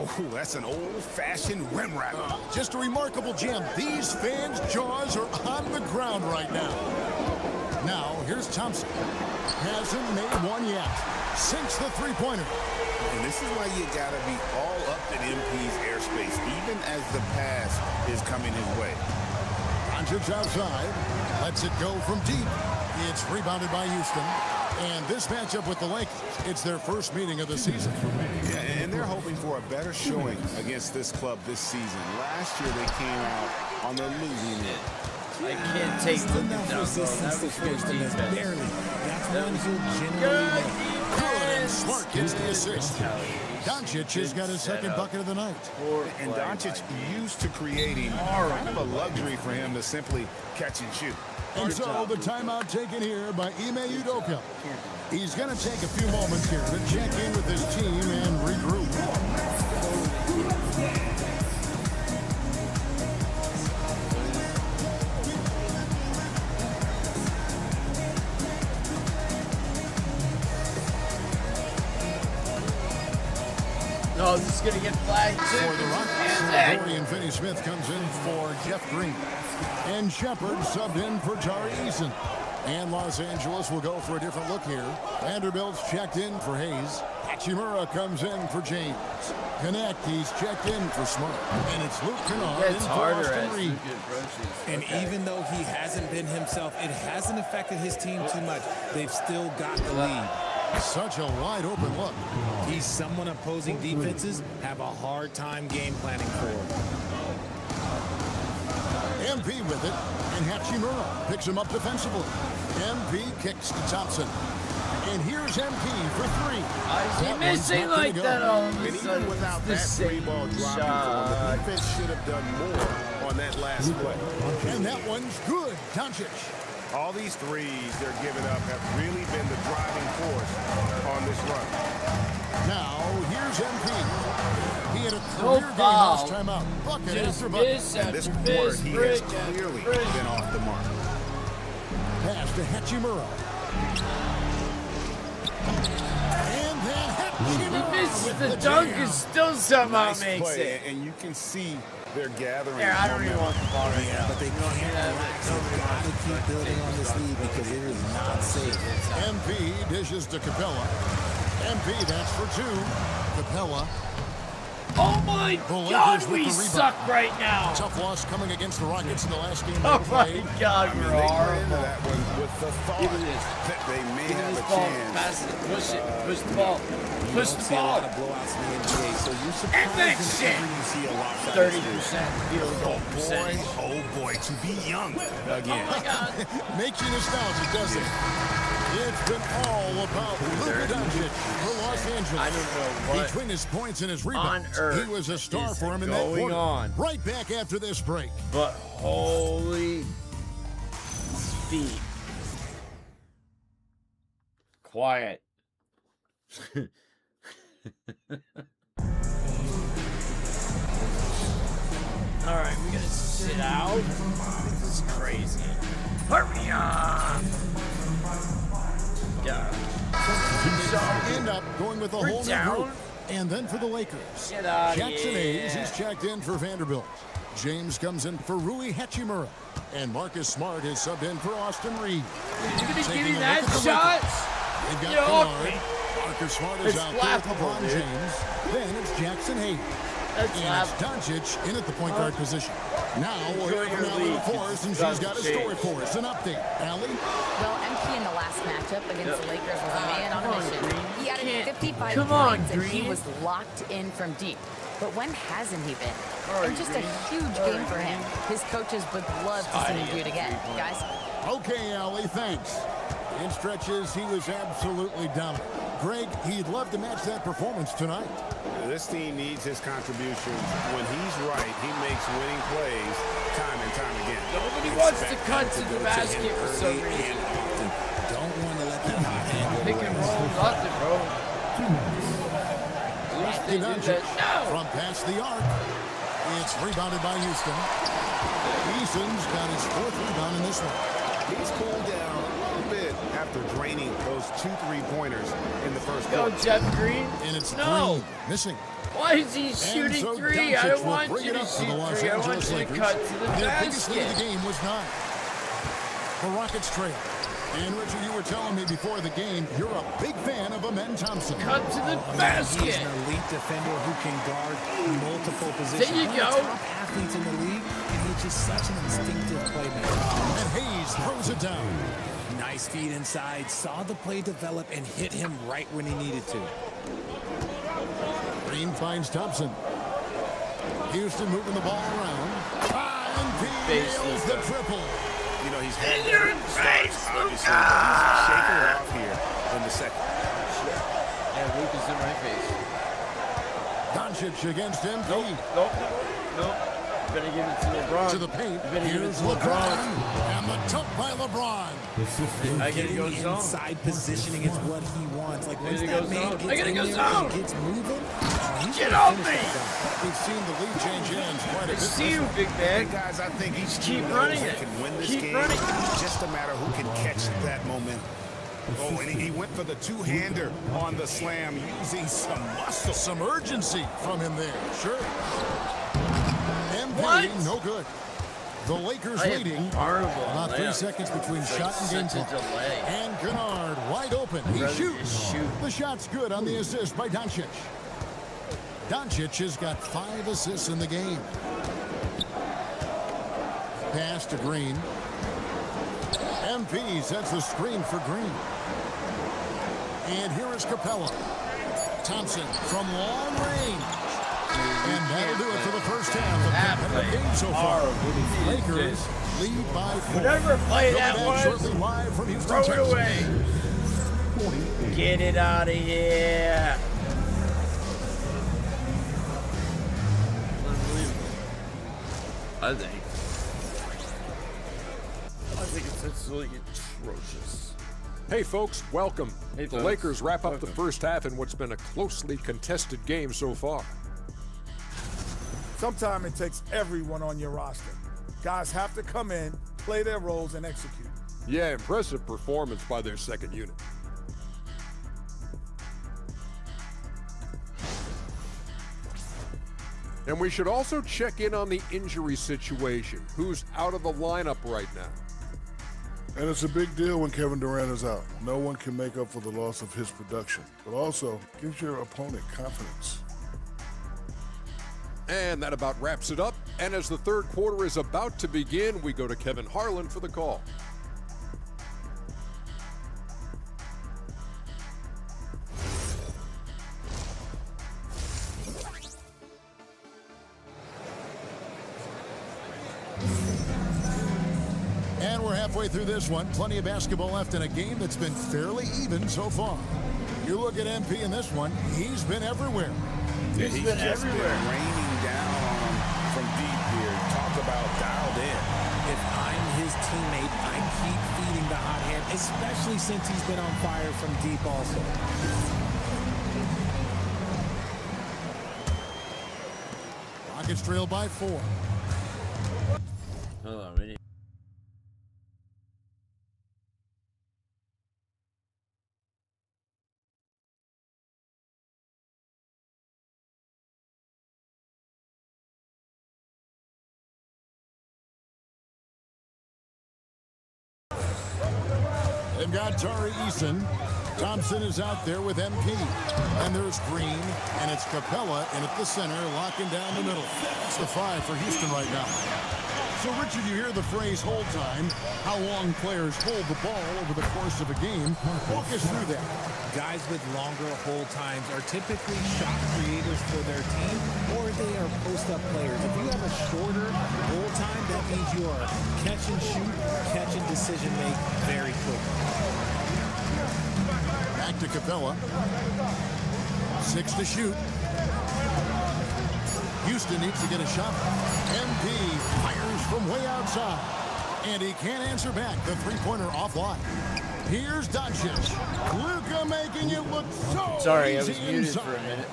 Oh, that's an old-fashioned rim wrap. Just a remarkable jam. These fans' jaws are on the ground right now. Now, here's Thompson. Hasn't made one yet. Sinks the three-pointer. And this is why you gotta be all up in MP's airspace, even as the pass is coming his way. Doncic outside. Lets it go from deep. It's rebounded by Houston. And this matchup with the Lakers, it's their first meeting of the season. Yeah, and they're hoping for a better showing against this club this season. Last year, they came out on the losing end. I can't take Luka down, bro. That was good defense. Barely. That's one who Good generally makes. Good, and defense. Smart gets the assist. Doncic has got his second bucket of the night. And Doncic used to creating kind of a luxury for him to simply catch and shoot. And so the timeout taken here by Ime Udoka. He's going to take a few moments here to check in with his team and regroup. No, this is gonna get flagged too. For the Rockets, Dorian Finney-Smith comes in for Jeff Green. And Shepard subbed in for Tari Eason. And Los Angeles will go for a different look here. Vanderbilt's checked in for Hayes. Hachimura comes in for James. Connect, he's checked in for Smart. And it's Luke Kennard in It's for harder Austin as Reed. Luka approaches. And even though he hasn't been himself, it hasn't affected his team too much. They've still got the lead. Such a wide open look. He's someone opposing defenses have a hard time game planning for. MP with it, and Hachimura picks him up defensively. MP kicks to Thompson. And here's MP for three. Is he missing like that all of a And sudden? even without that three-ball dropping form, the defense should have done more on that last play. And that one's good. Doncic. All these threes they're giving up have really been the driving force on this run. Now, here's MP. He had a No career game foul. last time out. Bucket Just after bucket. miss And this after quarter, miss, he brick has after clearly brick. been off the mark. Pass to Hachimura. And then Hachimura. He misses with the the dunk jam. and still somehow Nice makes play, it. and you can see they're gathering. There, I don't even want the ball right now. But they can't relax. They've got to keep building on this lead because it is not safe. MP dishes to Capella. MP, that's for two. Capella. Oh my The Lakers God, with we the rebound. suck right now. Tough loss coming against the Rockets in the last game. Oh they my played. God, I mean, we're they went into horrible. that one with the thought Give me this. that they may Give me have this a ball. chance. Pass it. Push it. Push the ball. Push the See a ball. lot of blowouts in the NBA, so you're And surprised that shit. whenever you see a lopsided 30% field goal Boy, percentage. oh boy, to be young again. Oh my God. Makes you nostalgic, doesn't it? It's been all about Luka Doncic for Los Angeles. I don't know what Between his points and his rebounds, on earth he was a star is for him in that going quarter. on. Right back after this break. But holy speed. Quiet. All right, we gotta sit out. This is crazy. Hurry up! God. End up going with a We're whole new down. group. And then for the Lakers, Get out of Jackson Hayes here. is checked in for Vanderbilt. James comes in for Rui Hachimura. And Marcus Smart is subbed in for Austin Reed. You gonna give Taking me a that look at the shot? Lakers. They've got Get off Kennard. me. Marcus Smart is It's out there with laughable, LeBron dude. James. Then it's Jackson Hayes. That's And it's laughable. Doncic in at the point guard position. Now we'll hear Enjoy from your Allie league. LaForest, and It's she's about got a to story change. for us. An update. Allie? Well, MP in the last matchup against the Lakers was a man on Come a on, mission. Green. He added Can't- 55 come on, points and he Green. was locked in from deep. But when hasn't he been? Sorry, And just a Green. huge Sorry, game for him. His coaches would love to see him do it again. Guys, Okay, Allie, thanks. In stretches, he was absolutely dominant. Greg, he'd love to match that performance tonight. This team needs his contributions. When he's right, he makes winning plays time and time again. Nobody wants to Expect cut him to go the him basket for some early reason. and often. Don't want to let that hot hand go Pick away. and roll, nothing, bro. At least they do Doncic that. from past the arc. It's rebounded by Houston. Eason's got his fourth rebound in this one. He's cooled down a little bit after draining those 2 3-pointers in the first Go, quarter. Jeff Green. And it's No. Green missing. Why is he shooting so three? I Doncic don't will want bring you it to up for shoot the Los three. I want Angeles you to Lakers. cut to the Their biggest lead of the basket. game was 9. The Rockets trail. And Richard, you were telling me before the game, you're a big fan of Amen Thompson. Cut to the He's basket. an elite defender who can guard multiple positions. There you One of go. the top athletes in the league, and he's just such an instinctive playmaker. And Hayes throws it down. Nice feed inside, saw the play develop, and hit him right when he needed to. Green finds Thompson. Houston moving the ball around. And he Face nails Luka. the triple. You know, he's had In your better starts, face, obviously, Luka! but he's shaking it off here in the second. Yeah, Luka's in my face. Doncic against MP. Nope. Better give it to LeBron. To the paint. You better give it Here's to LeBron. LeBron. And the dunk by LeBron. I gotta go zone. Inside positioning is what he wants. Like once gotta that go man zone. gets I gotta in go there zone. and gets moving, he's Get gonna off finish me. that dunk. We've seen the lead change hands quite a I bit. see you, big Hey, man. guys, I think each Keep team knows running they it. can win this Keep game. running. It's just a matter who can catch that momentum. Oh, and he went for the two-hander on the slam using some muscle. Some urgency from him there. Sure. MP, What? no good. The Lakers I am leading. horrible. About 3 layup. seconds between It's like shot and game such a clock. delay. And Kennard wide open. He rather shoots. just shoot. The shot's good on the assist by Doncic. Doncic has got 5 assists in the game. Pass to Green. MP sets the screen for Green. And here is Capella. Thompson from long range. And that'll do it for the first half of the game so far. Lakers lead by 4. Whatever play that shortly was, live from Houston, throw it Texas. away. Get it out of here. Unbelievable. I think it's absolutely atrocious. Hey folks, welcome. Hey, the folks. Lakers wrap up Welcome. the first half in what's been a closely contested game so far. Sometimes it takes everyone on your roster. Guys have to come in, play their roles, and execute. Yeah, impressive performance by their second unit. And we should also check in on the injury situation. Who's out of the lineup right now? And it's a big deal when Kevin Durant is out. No one can make up for the loss of his production, but also gives your opponent confidence. And that about wraps it up. And as the third quarter is about to begin, we go to Kevin Harlan for the call. And we're halfway through this one. Plenty of basketball left in a game that's been fairly even so far. You look at MP in this one, he's been everywhere. Yeah, He's he's been just everywhere. been raining down on him from deep here. Talk about dialed in. If I'm his teammate, I keep feeding the hot hand, especially since he's been on fire from deep also. Rockets trail by 4. Hold on, we need. They've got Tari Eason. Thompson is out there with MP. And there's Green, and it's Capella in at the center, locking down the middle. It's the 5 for Houston right now. So, Richard, you hear the phrase hold time, how long players hold the ball over the course of a game. Walk us through that. Guys with longer hold times are typically shot creators for their team, or they are post-up players. If you have a shorter hold time, that means you are catch and shoot, catch and decision make very quick. Back to Capella. 6 to shoot. Houston needs to get a shot. MP fires from way outside. And he can't answer back. The three-pointer offline. Here's Doncic. Luka making it look so Sorry, I easy was muted inside. for a minute.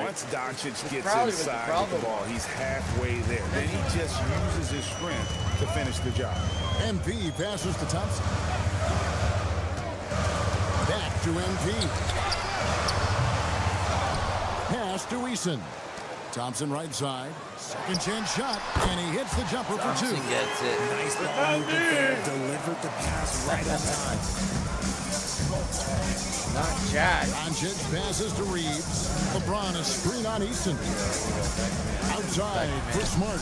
Once Doncic gets probably what the inside with problem the ball, he's halfway there. Then he just uses his strength to finish the job. MP passes to Thompson. Back to MP. Pass to Eason. Thompson right side. Second chance shot. And he hits the jumper for 2. Thompson gets it. Nice ball movement there. Delivered the pass right on time. Not Chad. Doncic passes to Reeves. LeBron a screen on Eason. Outside for Smart.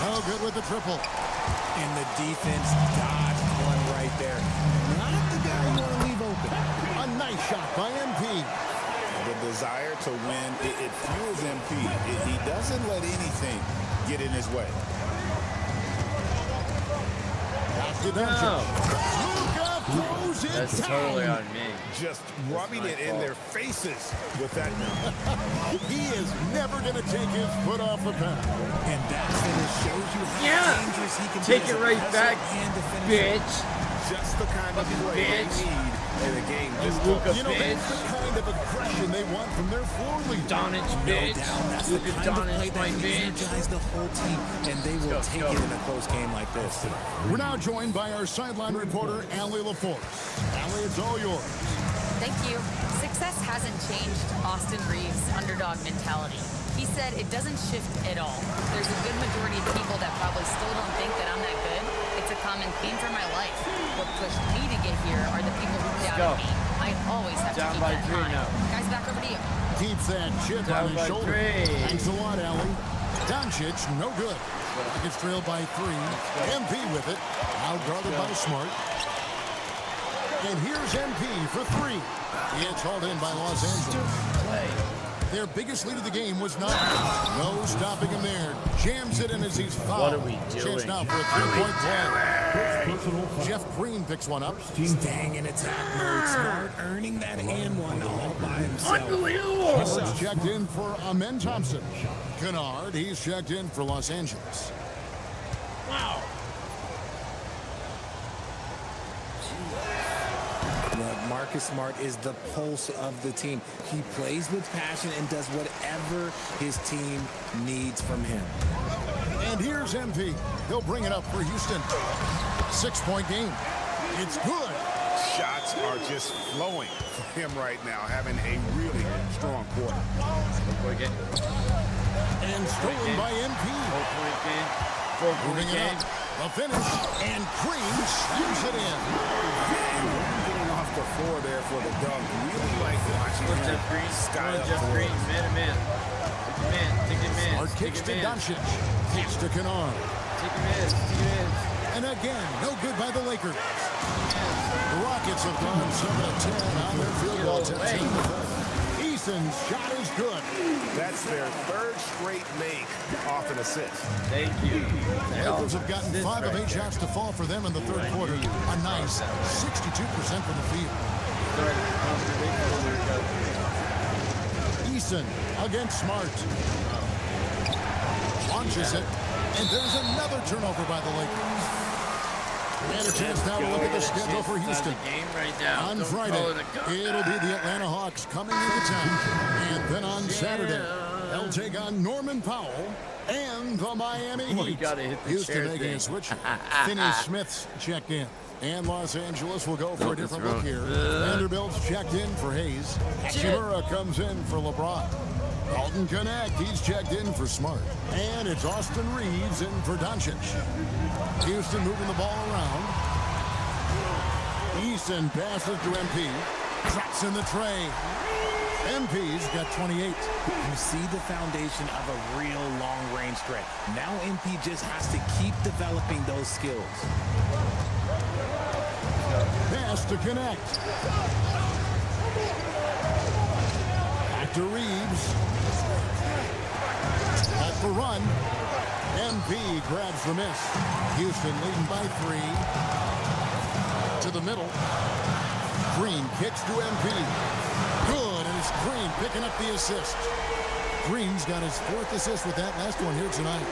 Oh, good with the triple. And the defense dodged one right there. Not the guy you want to leave open. A nice shot by MP. The desire to win, it fuels MP. He doesn't let anything get in his way. Back to Doncic. Luka throws it That's down. totally on me. Just rubbing it in their faces with that. He is never going to take his foot off the pedal. And that finish shows you how Yeah. dangerous he can be. Take as it a right passer back, and a finisher. bitch. Just the kind of Fucking play bitch. they need in a game this Luka close. You know, bitch. that's the kind of aggression they want from their floor leader. Donich, No bitch. doubt, that's Look the at kind of play Donich, my that bitch. energizes the whole team, and they will Let's take go. it in a close game like this. We're now joined by our sideline reporter, Allie LaForce. Allie, it's all yours. Thank you. Success hasn't changed Austin Reeves' underdog mentality. He said it doesn't shift at all. There's a good majority of people that probably still don't think that I'm that good. It's a common theme for my life. What pushed me to get here are the people who doubted me. I always have Down to keep by that in 3 mind. now. Guys, back over to you. Keeps that chip Down on his by shoulder. 3. Thanks a lot, Allie. Doncic, no good. Rockets trail by 3. MP with it. Now guarded by Smart. And here's MP for 3. It's hauled in by Los Angeles. Play. Their biggest lead of the game was 9. No stopping him there. Jams it in as he's fouled. What are we doing? Chance now for a 3-point play. Jeff Green picks one up. Staying in attack mode. Smart earning that and one all by himself. Edwards checked in for Amen Thompson. Kennard, he's checked in for Los Angeles. Wow. Look, Marcus Smart is the pulse of the team. He plays with passion and does whatever his team needs from him. And here's MP. He'll bring it up for Houston. 6-point game. It's good. Shots are just flowing for him right now, having a really strong quarter. And stolen by MP. 4-point game. 4-point Moving it game. up. The finish. And Green slams it in. Getting off the floor there for the dunk. Really like watching him Jeff Green. sky up Jeff forward. Green. Man. Take him in. Smart kicks to Doncic. Kicks to Kennard. Take him in. And again, no good by the Lakers. The Rockets have gone 7-10 on their field goal attempt. Eason's shot is good. That's their third straight make off an assist. Thank you. The Lakers have gotten 5 of 8 shots to fall for them in the third quarter. A nice 62% from the field. Eason against Smart. Launches it. And there's another turnover by the Lakers. And a chance now to look at the schedule for Houston. On Friday, it'll be the Atlanta Hawks coming into town. And then on Saturday, they'll take on Norman Powell and the Miami Heat. Houston making a switch. Finney Smith's checked in. And Los Angeles will go for a different look here. Vanderbilt's checked in for Hayes. Hachimura comes in for LeBron. Alton Connect, he's checked in for Smart. And it's Austin Reeves in for Doncic. Houston moving the ball around. Easton passes to MP. Drops in the tray. MP's got 28. You see the foundation of a real long-range threat. Now MP just has to keep developing those skills. Pass to Connect. Back to Reeves. At the run. MP grabs the miss. Houston leading by 3. To the middle. Green kicks to MP. Good, and it's Green picking up the assist. Green's got his 4th assist with that last one here tonight.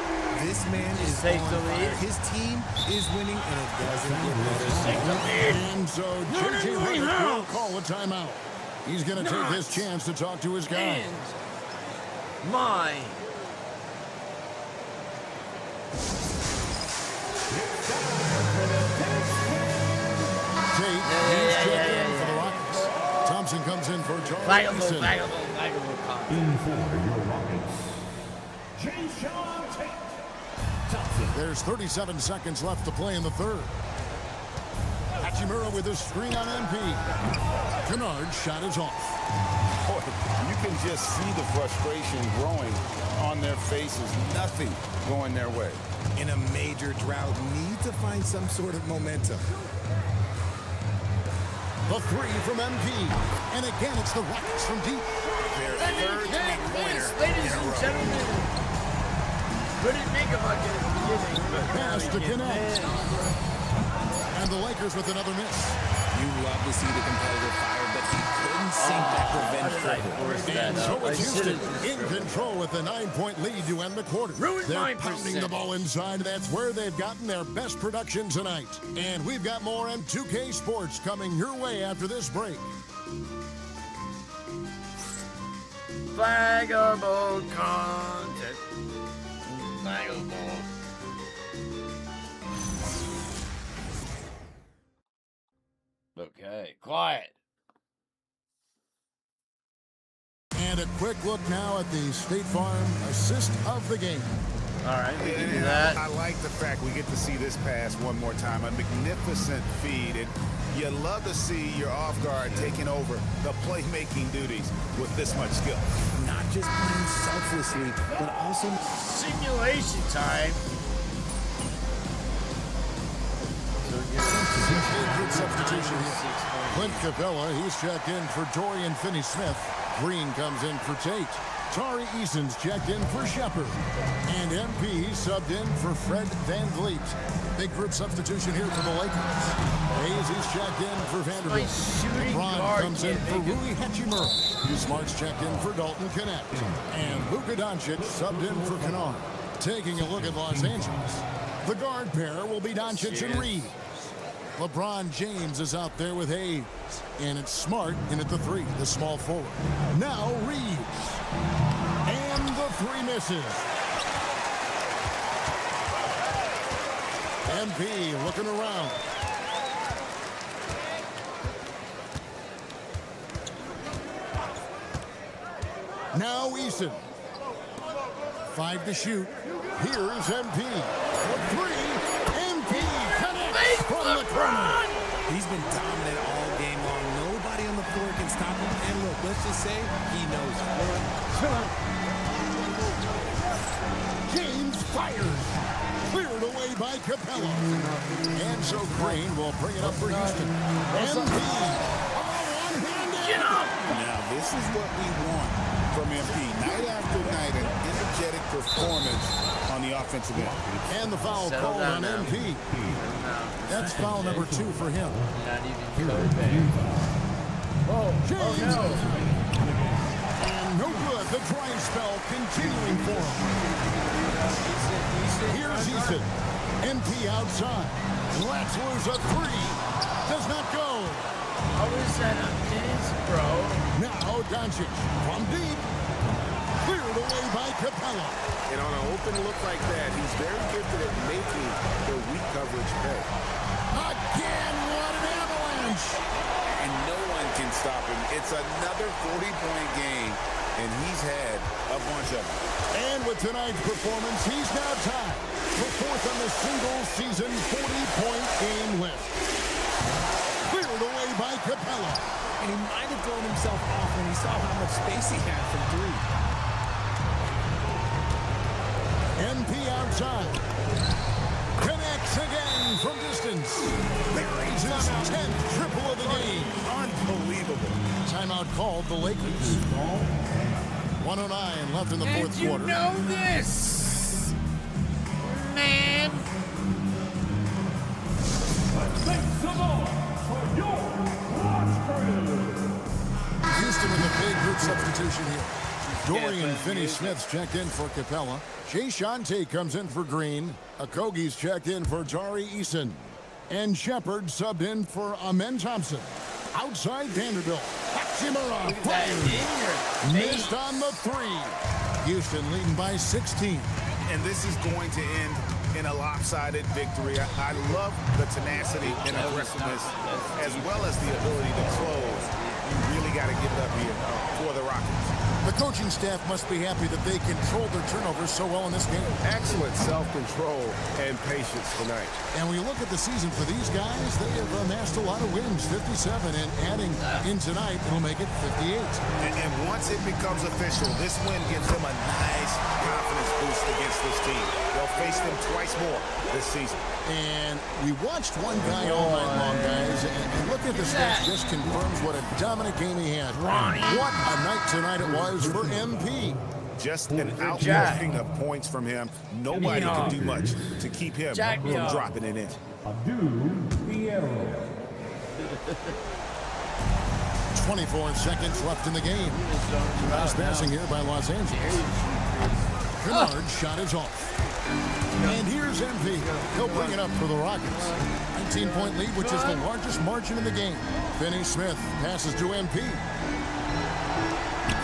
This man is on fire. His team is winning, and it doesn't get better. And so J.J. Redick will call a timeout. He's going to take his chance to talk to his guys. My. Tate, he's checked in for the Rockets. Thompson comes in for Charlie Anderson. In for your Rockets, Jason Tate. Thompson. There's 37 seconds left to play in the third. Hachimura with a screen on MP. Kennard's shot is off. Boy, you can just see the frustration growing on their faces. Nothing going their way. In a major drought, need to find some sort of momentum. The 3 from MP. And again, it's the Rockets from deep. Their third three-pointer. Ladies and gentlemen. Couldn't make a bucket at the beginning. Pass to Connect. And the Lakers with another miss. You love to see the competitive fire, but he couldn't sink that revenge triple. And so it's Houston in control with a 9-point lead to end the quarter. They're pounding the ball inside. That's where they've gotten their best production tonight. And we've got more M2K Sports coming your way after this break. Flaggable content. Flaggable. Okay, quiet. And a quick look now at the State Farm assist of the game. All right, we can do And that. I like the fact we get to see this pass one more time. A magnificent feed. And you love to see your off guard taking over the playmaking duties with this much skill. Not just playing selflessly, but also simulation time. substitution here. Clint Capella, he's checked in for Dorian Finney-Smith. Green comes in for Tate. Tari Eason's checked in for Shepard. And MP subbed in for Fred Van Vliet. Big group substitution here for the Lakers. Hayes is checked in for Vanderbilt. LeBron comes in for Rui Hachimura. Smart's checked in for Dalton Connect. And Luka Doncic subbed in for Kennard. Taking a look at Los Angeles. The guard pair will be Doncic and Reed. LeBron James is out there with Hayes. And it's Smart in at the 3, the small forward. Now Reeves. And the 3 misses. MP looking around. Now Eason. 5 to shoot. Here is MP. For 3. MP connects from the corner. He's been dominant all game long. Nobody on the floor can stop him. And look, let's just say he knows it. James fires. Cleared away by Capella. And so Green will bring it up for Houston. MP. Now, this is what we want from MP. Night after night, an energetic performance on the offensive end. And the foul called on MP. That's foul number 2 for him. Not even James. And no good. The dry spell continuing for him. Here's Eason. MP outside. Let's lose a 3. Does not go. How is that a miss, bro? Now Doncic from deep. Cleared away by Capella. And on an open look like that, he's very gifted at making the weak coverage pay. Again, what an avalanche. And no one can stop him. It's another 40-point game, and he's had a bunch of them. And with tonight's performance, he's now tied for 4th on the single-season 40-point game list. Cleared away by Capella. And he might have thrown himself off when he saw how much space he had from 3. MP outside. Connects again from distance. Buries his 10th triple of the game. Unbelievable. Timeout called the Lakers. 109 left in the 4th quarter. You know this, man. Houston with a big group substitution here. Dorian Finney-Smith's checked in for Capella. Jay Shante comes in for Green. Okogie's checked in for Tari Eason. And Shepard subbed in for Amen Thompson. Outside Vanderbilt. Hachimura fires. Missed on the 3. Houston leading by 16. And this is going to end in a lopsided victory. I love the tenacity and aggressiveness, as well as the ability to close. You really got to give it up here for the Rockets. The coaching staff must be happy that they controlled their turnovers so well in this game. Excellent self-control and patience tonight. And when you look at the season for these guys, they have amassed a lot of wins, 57, and adding in tonight, it'll make it 58. And once it becomes official, this win gives them a nice confidence boost against this team. They'll face them twice more this season. And we watched one guy all night long, guys, and looking at the stats just confirms what a dominant game he had. What a night tonight it was for MP. Just an outpouring of points from him. Nobody can do much to keep him from dropping it in. 24 seconds left in the game. Pass passing here by Los Angeles. Kennard's shot is off. And here's MP. He'll bring it up for the Rockets. 19-point lead, which is the largest margin in the game. Finney-Smith passes to MP.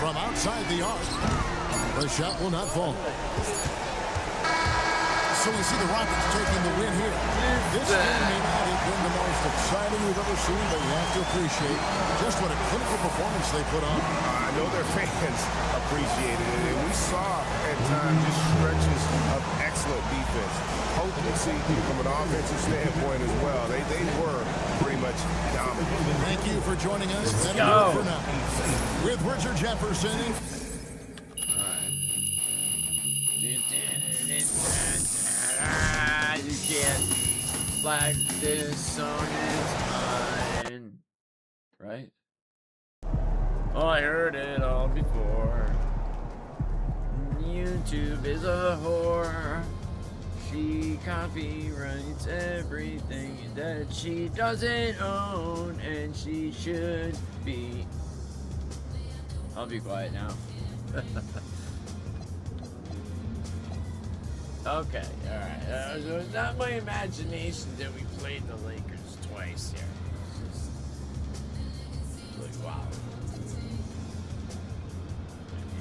From outside the arc, the shot will not fall. So we see the Rockets taking the win here. This game may not have been the most exciting we've ever seen, but you have to appreciate just what a clinical performance they put on. I know their fans appreciated it, and we saw at times just stretches of excellent defense. Potency from an offensive standpoint as well. They were pretty much dominant. Thank you for joining us. Let's That'll go. do it for now. With Richard Jefferson. You can't. Like this song is mine. Right? Oh, I heard it all before. YouTube is a whore. She copyrights everything that she doesn't own, and she should be. I'll be quiet now. Okay, alright. So it's not my imagination that we played the Lakers twice here. It's just like, wow.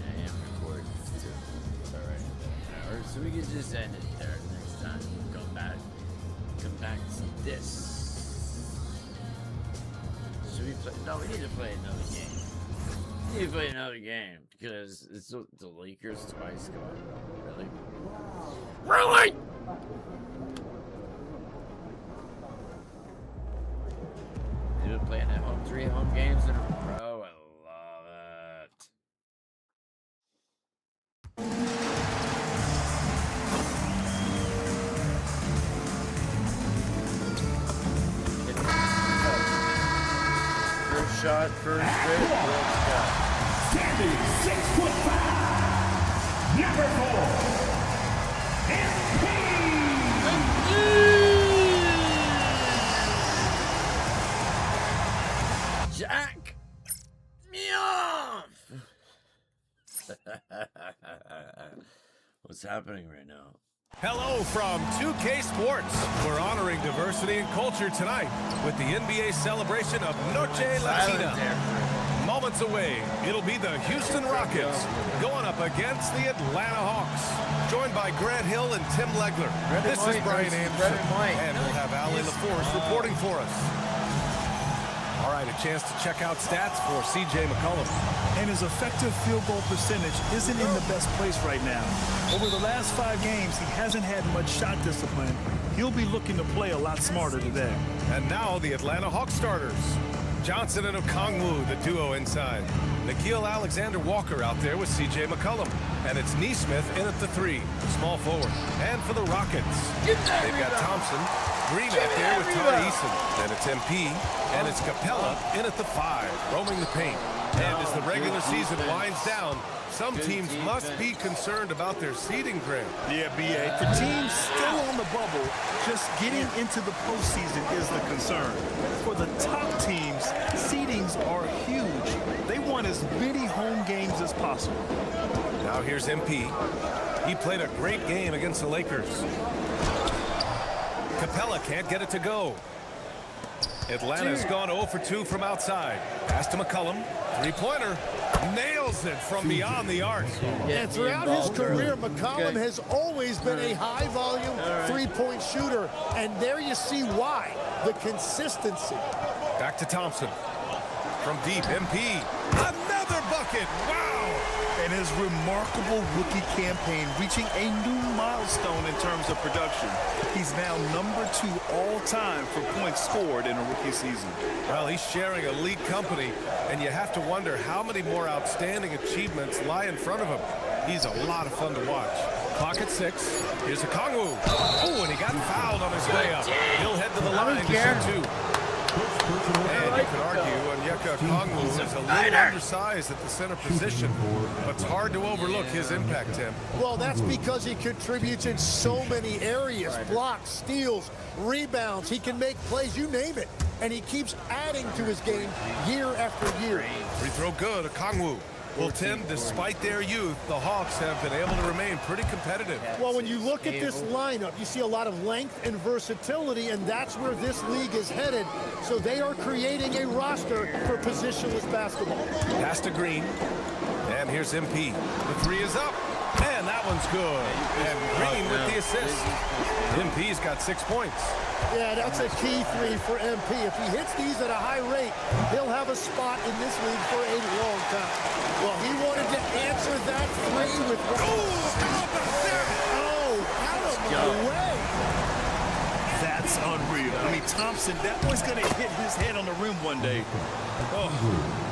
I am recording too. Alright. So we can just end it there next time. We'll come back to this. Should we play? No, we need to play another game. We need to play another game because it's the Lakers twice. Come on, really? Really? Dude, playing at home, 3 home games in a row. I love it. First shot, first hit. Let's go. Standing 6'5", number 4. Jack me off. What's happening right now? Hello from 2K Sports. We're honoring diversity and culture tonight with the NBA celebration of Noche Latina. Moments away, it'll be the Houston Rockets going up against the Atlanta Hawks. Joined by Grant Hill and Tim Legler. This is Brian Anderson. And we'll have Allie LaForce reporting for us. All right, a chance to check out stats for C.J. McCollum. And his effective field goal percentage isn't in the best place right now. Over the last 5 games, he hasn't had much shot discipline. He'll be looking to play a lot smarter today. And now the Atlanta Hawks starters. Johnson and Okongwu, the duo inside. Nickeil Alexander-Walker out there with C.J. McCollum. And it's Neesmith in at the 3, the small forward. And for the Rockets, they've got Thompson, Green out there with Tari Eason. And it's MP, and it's Capella in at the 5, roaming the paint. And as the regular season winds down, some teams must be concerned about their seeding, Grant. Yeah, B.A. For teams still on the bubble, just getting into the postseason is the concern. For the top teams, seedings are huge. They want as many home games as possible. Now here's MP. He played a great game against the Lakers. Capella can't get it to go. Atlanta's gone 0 for 2 from outside. Pass to McCollum. 3-pointer. Nails it from beyond the arc. And throughout his career, McCollum has always been a high-volume three-point shooter. And there you see why. The consistency. Back to Thompson. From deep, MP. Another bucket. Wow. And his remarkable rookie campaign reaching a new milestone in terms of production. He's now number 2 all-time for points scored in a rookie season. Well, he's sharing elite company, and you have to wonder how many more outstanding achievements lie in front of him. He's a lot of fun to watch. Clock at 6. Here's Okongwu. Oh, and he got fouled on his way up. He'll head to the line to shoot 2. And you could argue Onyeka Okongwu is a little undersized at the center position, but it's hard to overlook his impact, Tim. Well, that's because he contributes in so many areas. Blocks, steals, rebounds. He can make plays, you name it. And he keeps adding to his game year after year. Free throw good, Okongwu. Well, Tim, despite their youth, the Hawks have been able to remain pretty competitive. Well, when you look at this lineup, you see a lot of length and versatility, and that's where this league is headed. So they are creating a roster for positionless basketball. Pass to Green. And here's MP. The 3 is up. And that one's good. And Green with the assist. MP's got 6 points. Yeah, that's a key 3 for MP. If he hits these at a high rate, he'll have a spot in this league for a long time. Well, he wanted to answer that 3 with... out of the way! That's unreal. I mean, Thompson, that was going to hit his head on the rim one day. Oh,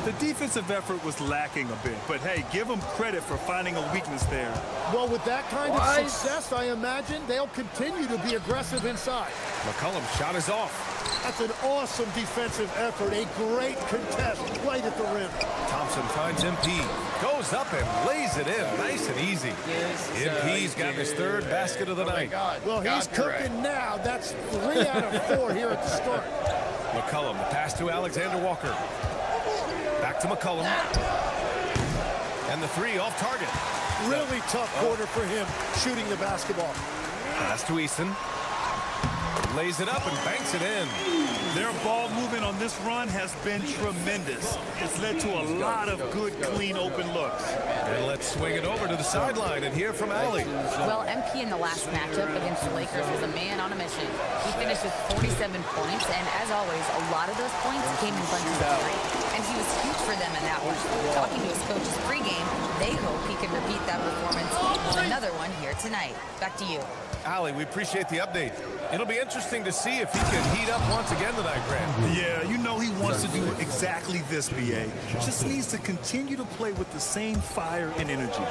The defensive effort was lacking a bit, but hey, give them credit for finding a weakness there. Well, with that kind of success, I imagine they'll continue to be aggressive inside. McCollum's shot is off. That's an awesome defensive effort. A great contest right at the rim. Thompson finds MP. Goes up and lays it in. Nice and easy. MP's got his third basket of the night. Well, he's cooking now. That's 3 out of 4 here at the start. McCollum, the pass to Alexander Walker. Back to McCollum. And the three off target. Really tough quarter for him shooting the basketball. Pass to Easton. Lays it up and banks it in. Their ball movement on this run has been tremendous. It's led to a lot of good, clean, open looks. And let's swing it over to the sideline and hear from Allie. Well, MP in the last matchup against the Lakers was a man on a mission. He finished with 47 points, and as always, a lot of those points came in bunches of 3. And he was huge for them in that one. Talking to his coaches pregame, they hope he can repeat that performance with another one here tonight. Back to you. Allie, we appreciate the update. It'll be interesting to see if he can heat up once again tonight, Grant. Yeah, you know he wants to do exactly this, BA. Just needs to continue to play with the same fire and energy.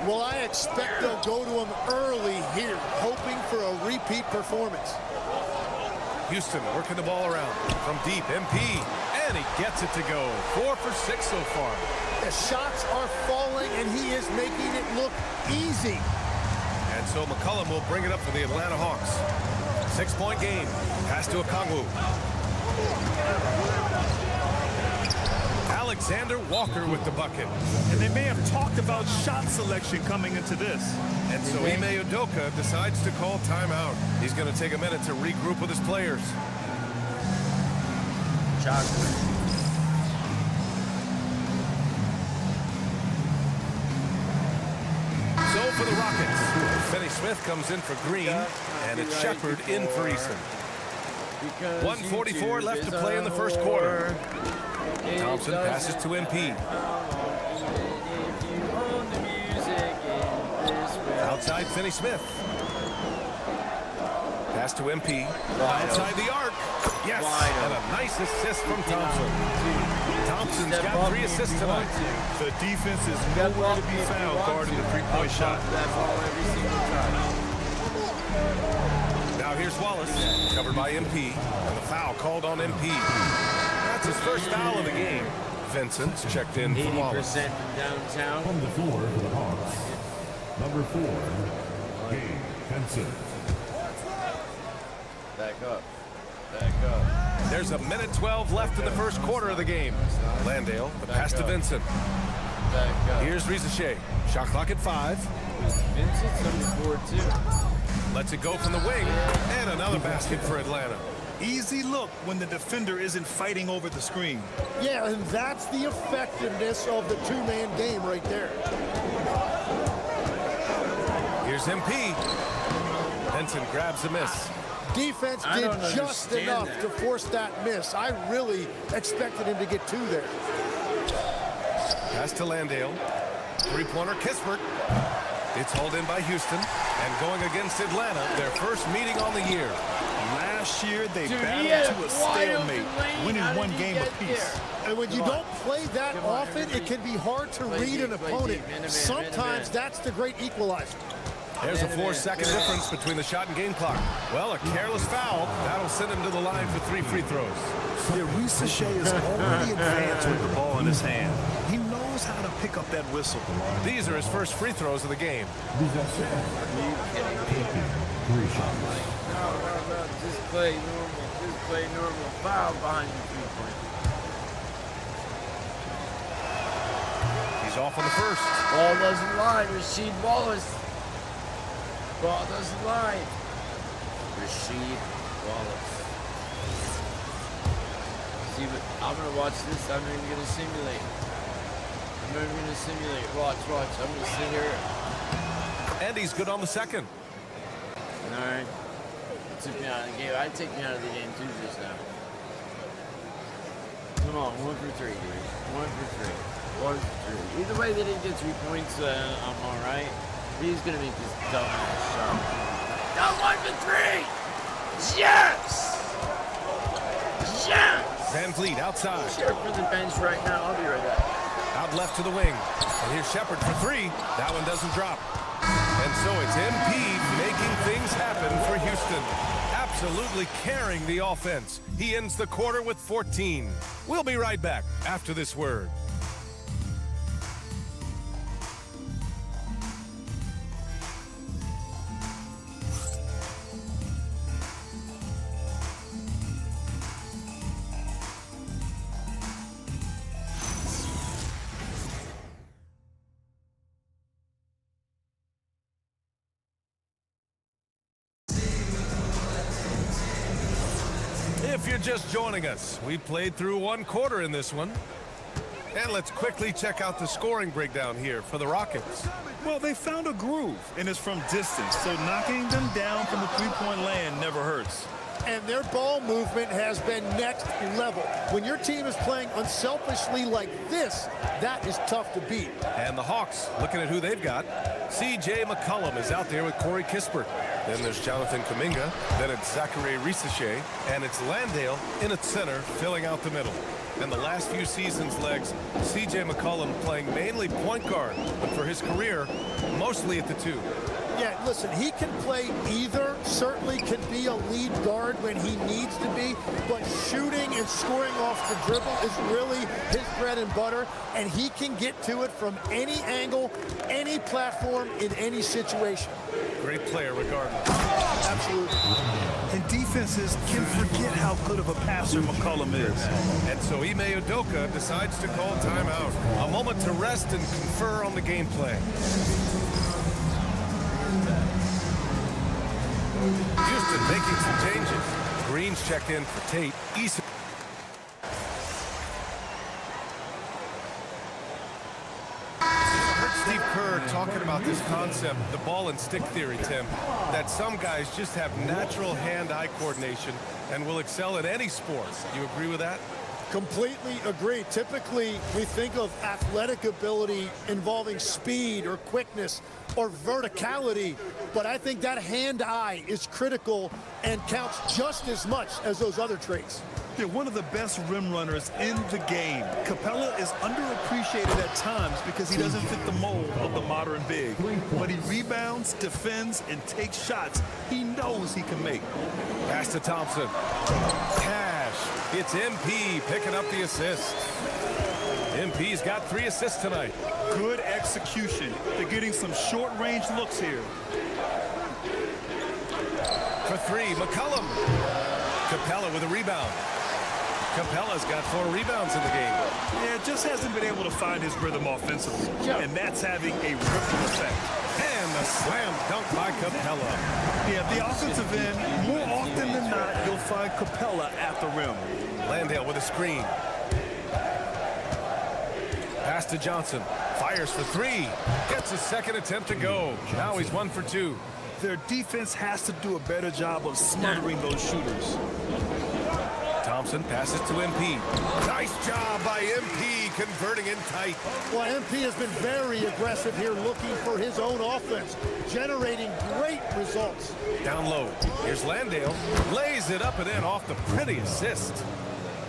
Well, I expect they'll go to him early here, hoping for a repeat performance. Houston working the ball around from deep. MP, and he gets it to go. 4 for 6 so far. The shots are falling, and he is making it look easy. And so McCollum will bring it up for the Atlanta Hawks. 6-point game. Pass to Okongwu. Alexander Walker with the bucket. And they may have talked about shot selection coming into this. And so Ime Udoka decides to call timeout. He's going to take a minute to regroup with his players. So for the Rockets, Finney Smith comes in for Green, and it's Shepard in for Easton. 1:44 left to play in the first quarter. Thompson passes to MP. Outside Finney Smith. Pass to MP. Outside the arc. Yes, and a nice assist from Thompson. Thompson's got 3 assists tonight. The defense is nowhere to be found guarding the three-point shot. Now here's Wallace, covered by MP, and the foul called on MP. That's his first foul of the game. Vincent's checked in for Wallace. 80% from downtown. On the floor for the Hawks, number 4, Gabe Vincent. Back up. Back up. There's a minute 12 left in the first quarter of the game. Landale, the pass to Vincent. Back up. Here's Rizachet. Shot clock at 5. Vincent's number 4 too. Lets it go from the wing, and another basket for Atlanta. Easy look when the defender isn't fighting over the screen. Yeah, and that's the effectiveness of the two-man game right there. Here's MP. Vincent grabs a miss. Defense did just enough to force that miss. I really expected him to get 2 there. Pass to Landale. Three-pointer, Kispert. It's hauled in by Houston. And going against Atlanta, their first meeting on the year. Last year, they battled to a stalemate, winning 1 game apiece. And when you don't play that often, it can be hard to read an opponent. Sometimes that's the great equalizer. There's a 4-second difference between the shot and game clock. Well, a careless foul. That'll send him to the line for 3 free throws. Yeah, Rizachet is already advanced with the ball in his hand. He knows how to pick up that whistle. These are his first free throws of the game. Just play normal. Just play normal. Foul behind the 3-point. He's off on the first. Ball doesn't lie. Rasheed Wallace. Ball doesn't lie. Rasheed Wallace. See, but I'm gonna watch this. I'm not even gonna simulate. I'm not even gonna simulate. Watch. I'm gonna sit here. And he's good on the second. All right. Took me out of the game. I'd take me out of the game too just now. Come on, 1 for 3, dude. 1 for 3. 1 for 3. Either way, they didn't get 3 points. I'm all right. He's gonna make this dumbass shot. No, 1 for 3. Yes. Yes. Van Vliet outside. Share for the bench right now. I'll be right back. Out left to the wing. And here's Shepard for three. That one doesn't drop. And so it's MP making things happen for Houston. Absolutely carrying the offense. He ends the quarter with 14. We'll be right back after this word. If you're just joining us, we played through one quarter in this one. And let's quickly check out the scoring breakdown here for the Rockets. Well, they found a groove, and it's from distance, so knocking them down from the three-point land never hurts. And their ball movement has been next level. When your team is playing unselfishly like this, that is tough to beat. And the Hawks, looking at who they've got, C.J. McCollum is out there with Corey Kispert. Then there's Jonathan Kuminga. Then it's Zachary Risache. And it's Landale in at center, filling out the middle. And the last few seasons' legs, C.J. McCollum playing mainly point guard, but for his career, mostly at the two. Yeah, listen, he can play either, certainly can be a lead guard when he needs to be, but shooting and scoring off the dribble is really his bread and butter, and he can get to it from any angle, any platform, in any situation. Great player regardless. Absolutely. And defenses can forget how good of a passer McCollum is. And so Ime Udoka decides to call timeout. A moment to rest and confer on the game plan. Houston making some changes. Green's checked in for Tate. Eason. Steve Kerr talking about this concept, the ball and stick theory, Tim, that some guys just have natural hand-eye coordination and will excel at any sport. Do you agree with that? Completely agree. Typically, we think of athletic ability involving speed or quickness or verticality, but I think that hand-eye is critical and counts just as much as those other traits. They're one of the best rim runners in the game. Capella is underappreciated at times because he doesn't fit the mold of the modern big. But he rebounds, defends, and takes shots he knows he can make. Pass to Thompson. Cash. It's MP picking up the assist. MP's got 3 assists tonight. Good execution. They're getting some short-range looks here. For 3, McCollum. Capella with a rebound. Capella's got 4 rebounds in the game. Yeah, just hasn't been able to find his rhythm offensively, and that's having a ripple effect. And the slam dunk by Capella. Yeah, the offensive end, more often than not, you'll find Capella at the rim. Landale with a screen. Pass to Johnson. Fires for 3. Gets his second attempt to go. Now he's 1 for 2. Their defense has to do a better job of smothering those shooters. Thompson passes to MP. Nice job by MP converting in tight. Well, MP has been very aggressive here, looking for his own offense, generating great results. Down low. Here's Landale. Lays it up and in off the pretty assist.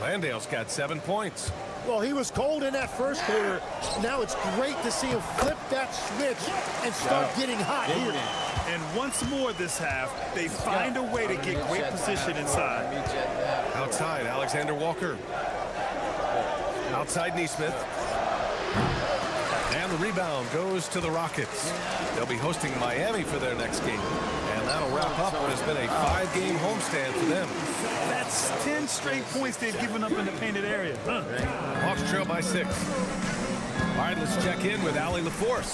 Landale's got 7 points. Well, he was cold in that first quarter. Now it's great to see him flip that switch and start getting hot here. And once more this half, they find a way to get great position inside. Outside, Alexander Walker. Outside, Neesmith. And the rebound goes to the Rockets. They'll be hosting Miami for their next game. And that'll wrap up what has been a 5-game homestand for them. That's 10 straight points they've given up in the painted area. Hawks trail by 6. All right, let's check in with Allie LaForce.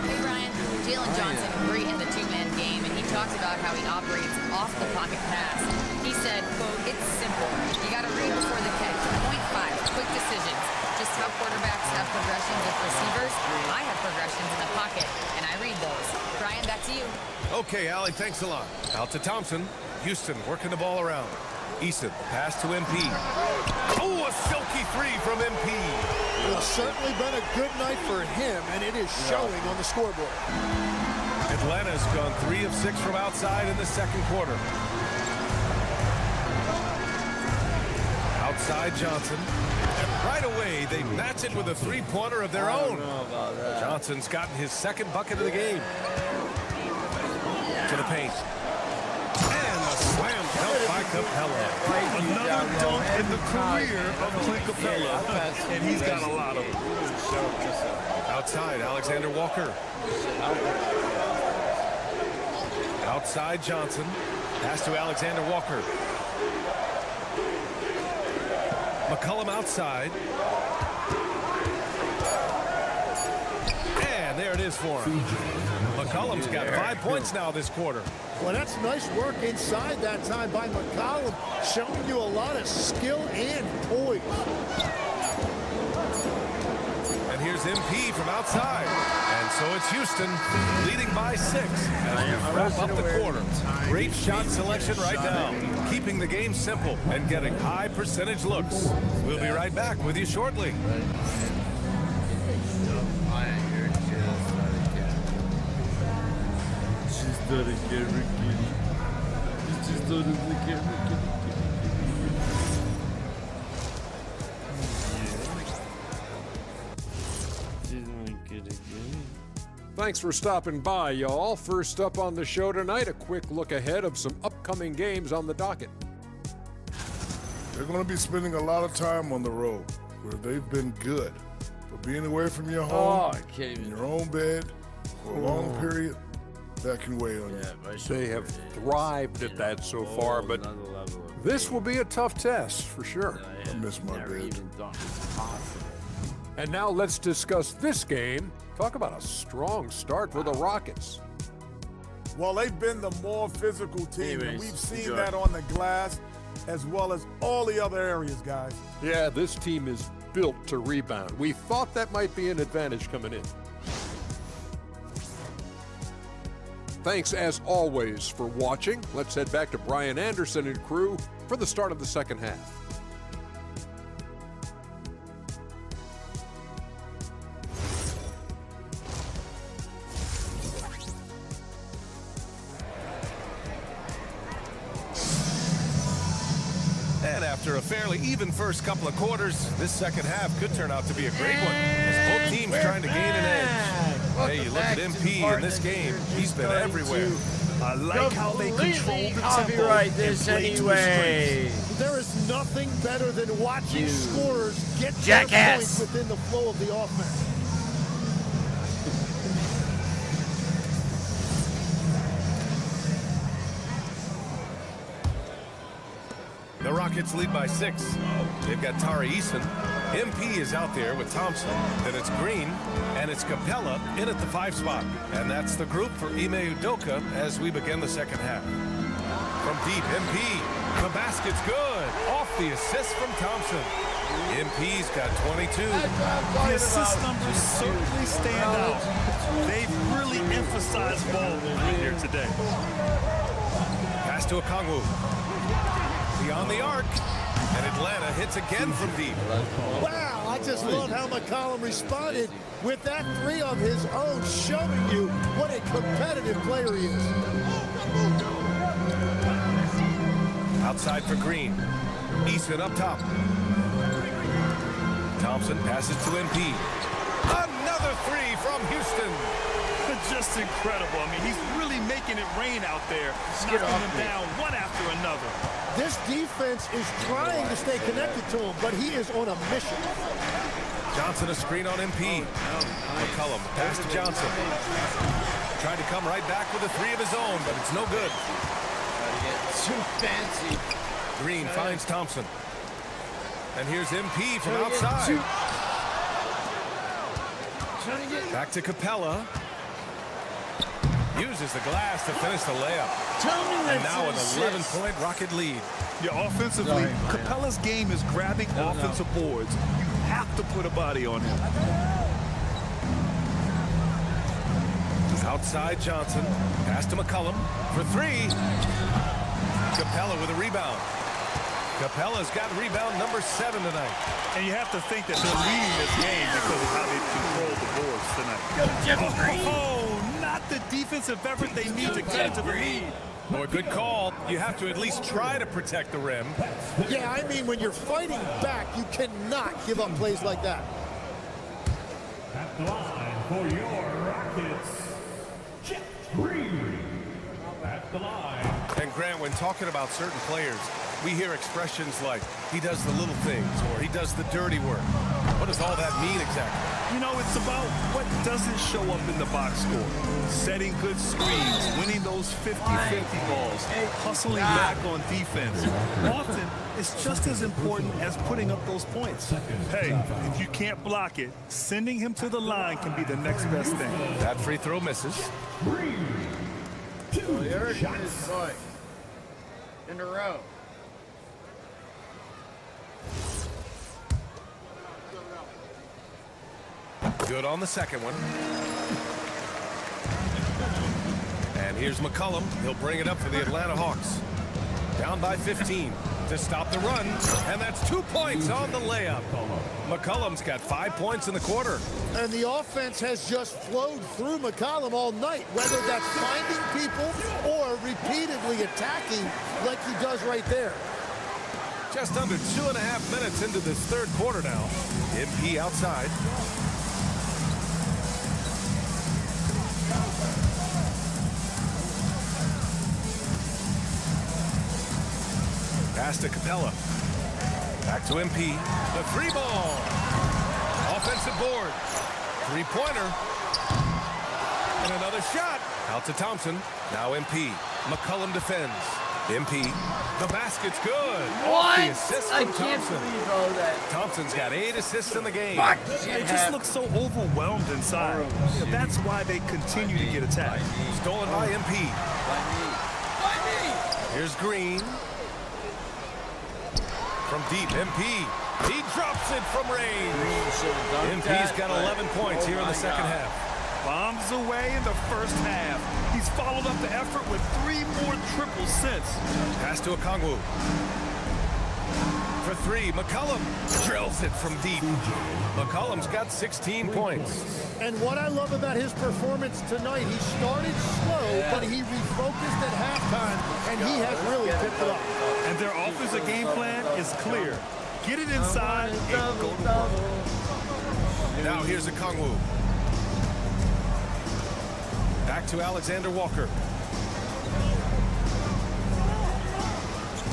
Hey, Ryan. Jalen Johnson great in the two-man game, and he talks about how he operates off the pocket pass. He said, quote, "It's simple. You got to read before the catch. 0.5, quick decisions. Just how quarterbacks have progressions with receivers, I have progressions in the pocket, and I read those." Brian, back to you. Okay, Allie, thanks a lot. Out to Thompson. Houston working the ball around. Eason, pass to MP. Oh, a silky 3 from MP. It's certainly been a good night for him, and it is showing on the scoreboard. Atlanta's gone 3 of 6 from outside in the second quarter. Outside Johnson. And right away, they match it with a three-pointer of their own. Johnson's gotten his second bucket of the game. To the paint. And a slam dunk by Capella. Another dunk in the career of Clint Capella. And he's got a lot of them. Outside, Alexander Walker. Outside Johnson. Pass to Alexander Walker. McCollum outside. And there it is for him. McCollum's got 5 points now this quarter. Well, that's nice work inside that time by McCollum, showing you a lot of skill and poise. And here's MP from outside. And so it's Houston leading by 6 as we wrap up the quarter. Great shot selection right now, keeping the game simple and getting high percentage looks. We'll be right back with you shortly. Thanks for stopping by, y'all. First up on the show tonight, a quick look ahead of some upcoming games on the docket. They're going to be spending a lot of time on the road, where they've been good. But being away from your home, in your own bed, for a long period, that can weigh on you. They have thrived at that so far, but this will be a tough test for sure. I miss my bed. And now let's discuss this game. Talk about a strong start for the Rockets. Well, they've been the more physical team, and we've seen enjoy. that on the glass as well as all the other areas, guys. Yeah, this team is built to rebound. We thought that might be an advantage coming in. Thanks, as always, for watching. Let's head back to Brian Anderson and crew for the start of the second half. And after a fairly even first couple of quarters, this second half could turn out to be a great one, as both teams trying to gain an edge. Hey, you look at MP in this game. He's been everywhere. I like how they control the tempo Copyright this and play to anyway. his strengths. There is nothing better than watching scorers get their Jackass. points within the flow of the offense. The Rockets lead by 6. They've got Tari Eason. MP is out there with Thompson. Then it's Green, and it's Capella in at the 5 spot. And that's the group for Ime Udoka as we begin the second half. From deep, MP. The basket's good. Off the assist from Thompson. MP's got 22. The assist numbers certainly stand out. They've really emphasized ball movement here today. Pass to Okongwu. Beyond the arc. And Atlanta hits again from deep. Wow, I just love how McCollum responded with that 3 of his own, showing you what a competitive player he is. Outside for Green. Easton up top. Thompson passes to MP. Another 3 from Houston. Just incredible. I mean, he's really making it rain out there, knocking them down one after another. This defense is trying to stay connected to him, but he is on a mission. Johnson a screen on MP. McCollum pass to Johnson. Tried to come right back with a 3 of his own, but it's no good. Too fancy. Green finds Thompson. And here's MP from outside. Back to Capella. Uses the glass to finish the layup. And now an 11-point Rocket lead. Yeah, offensively, Capella's game is grabbing offensive boards. You have to put a body on him. Outside Johnson. Pass to McCollum for 3. Capella with a rebound. Capella's got rebound number 7 tonight. And you have to think that they're leading this game because of how they've controlled the boards tonight. Oh, not the defensive effort they need to get into the lead. Or a good call. You have to at least try to protect the rim. Yeah, I mean, when you're fighting back, you cannot give up plays like that. At the line for your Rockets, Jeff Green. At the line. And Grant, when talking about certain players, we hear expressions like, he does the little things, or he does the dirty work. What does all that mean exactly? You know, it's about what doesn't show up in the box score. Setting good screens, winning those 50-50 balls, hustling back on defense. Often, it's just as important as putting up those points. Hey, if you can't block it, sending him to the line can be the next best thing. That free throw misses. Well, he already missed twice in a row. Good on the second one. And here's McCollum. He'll bring it up for the Atlanta Hawks. Down by 15 to stop the run. And that's 2 points on the layup. McCollum's got 5 points in the quarter. And the offense has just flowed through McCollum all night, whether that's finding people or repeatedly attacking like he does right there. Just under 2.5 minutes into this third quarter now. MP outside. Pass to Capella. Back to MP. The three ball. Offensive board. Three-pointer. And another shot. Out to Thompson. Now MP. McCollum defends. MP. The basket's good. What? The assist I from can't Thompson. believe all that. Thompson's got 8 assists in the game. Fuck. They just look so overwhelmed inside. Yeah, that's why they continue to get attacked. Stolen by MP. Here's Green. From deep, MP. He drops it from range. MP's got 11 points here in the second half. Bombs away in the first half. He's followed up the effort with 3 more triples since. Pass to Okongwu. For 3, McCollum drills it from deep. McCollum's got 16 points. And what I love about his performance tonight, he started slow, but he refocused at halftime, and he has really picked it up. And their offensive game plan is clear. Get it inside and go to work. Now here's Okongwu. Back to Alexander Walker.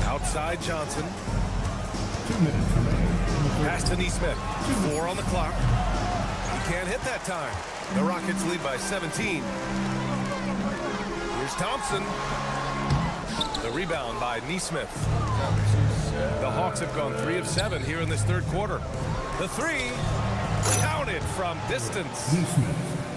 Outside Johnson. 2 minutes remaining. Pass to Neesmith. 4 on the clock. He can't hit that time. The Rockets lead by 17. Here's Thompson. The rebound by Neesmith. The Hawks have gone 3 of 7 here in this third quarter. The 3 counted from distance.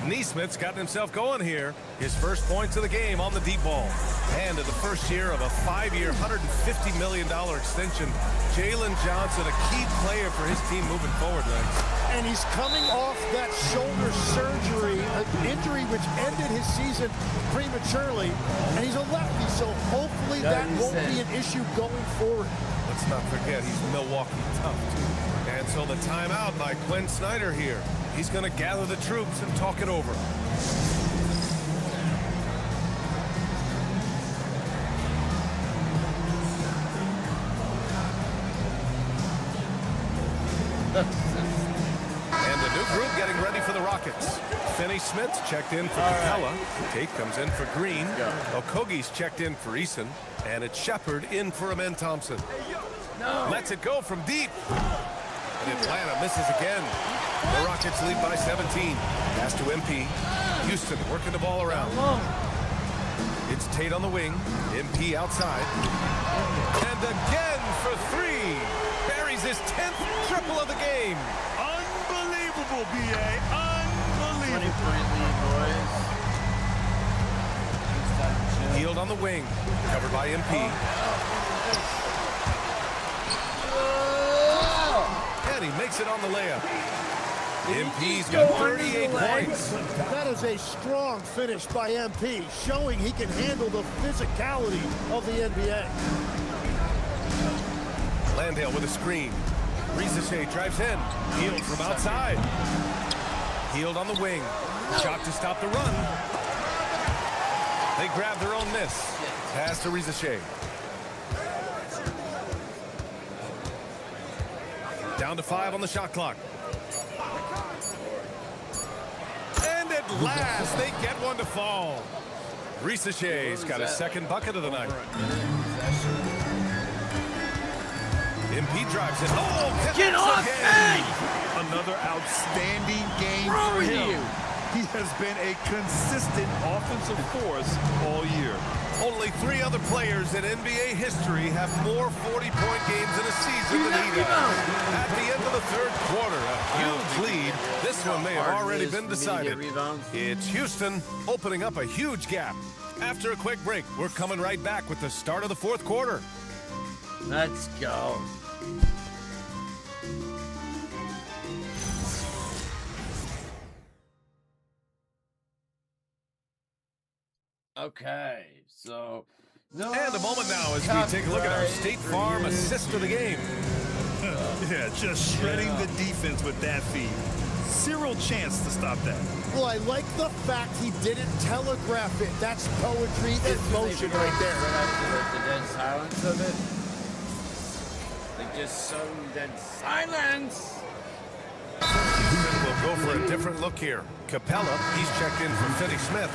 Neesmith's gotten himself going here. His first points of the game on the deep ball. And in the first year of a 5-year, $150 million extension, Jalen Johnson, a key player for his team moving forward, Lex. And he's coming off that shoulder surgery, an injury which ended his season prematurely. And he's a lefty, so hopefully that won't be an issue going forward. Let's not forget he's Milwaukee tough, too. And so the timeout by Quinn Snyder here. He's going to gather the troops and talk it over. And a new group getting ready for the Rockets. Finney Smith's checked in for Capella. Tate comes in for Green. Okogie's checked in for Eason. And it's Shepard in for Amen Thompson. Lets it go from deep. And Atlanta misses again. The Rockets lead by 17. Pass to MP. Houston working the ball around. It's Tate on the wing. MP outside. And again for 3. Buries his 10th triple of the game. Unbelievable, B.A. Unbelievable. Healed on the wing. Covered by MP. And he makes it on the layup. MP's got 38 points. That is a strong finish by MP, showing he can handle the physicality of the NBA. Landale with a screen. Rizachet drives in. Healed from outside. Healed on the wing. Shot to stop the run. They grab their own miss. Pass to Rizachet. Down to 5 on the shot clock. And at last, they get one to fall. Rizachet's got his second bucket of the night. MP drives it. Oh, get off me! Another outstanding game for him. He has been a consistent offensive force all year. Only 3 other players in NBA history have more 40-point games in a season than he does. At the end of the third quarter, a huge lead. This one may have already been decided. It's Houston opening up a huge gap. After a quick break, we're coming right back with the start of the fourth quarter. Let's go. Okay, so no. And a moment now as we take a look at our State Farm assist of the game. Yeah, just shredding the defense with that feed. Zero chance to stop that. Well, I like the fact he didn't telegraph it. That's poetry in motion right there. The dead silence of it. Like just sudden dead silence. We'll go for a different look here. Capella, he's checked in for Finney Smith.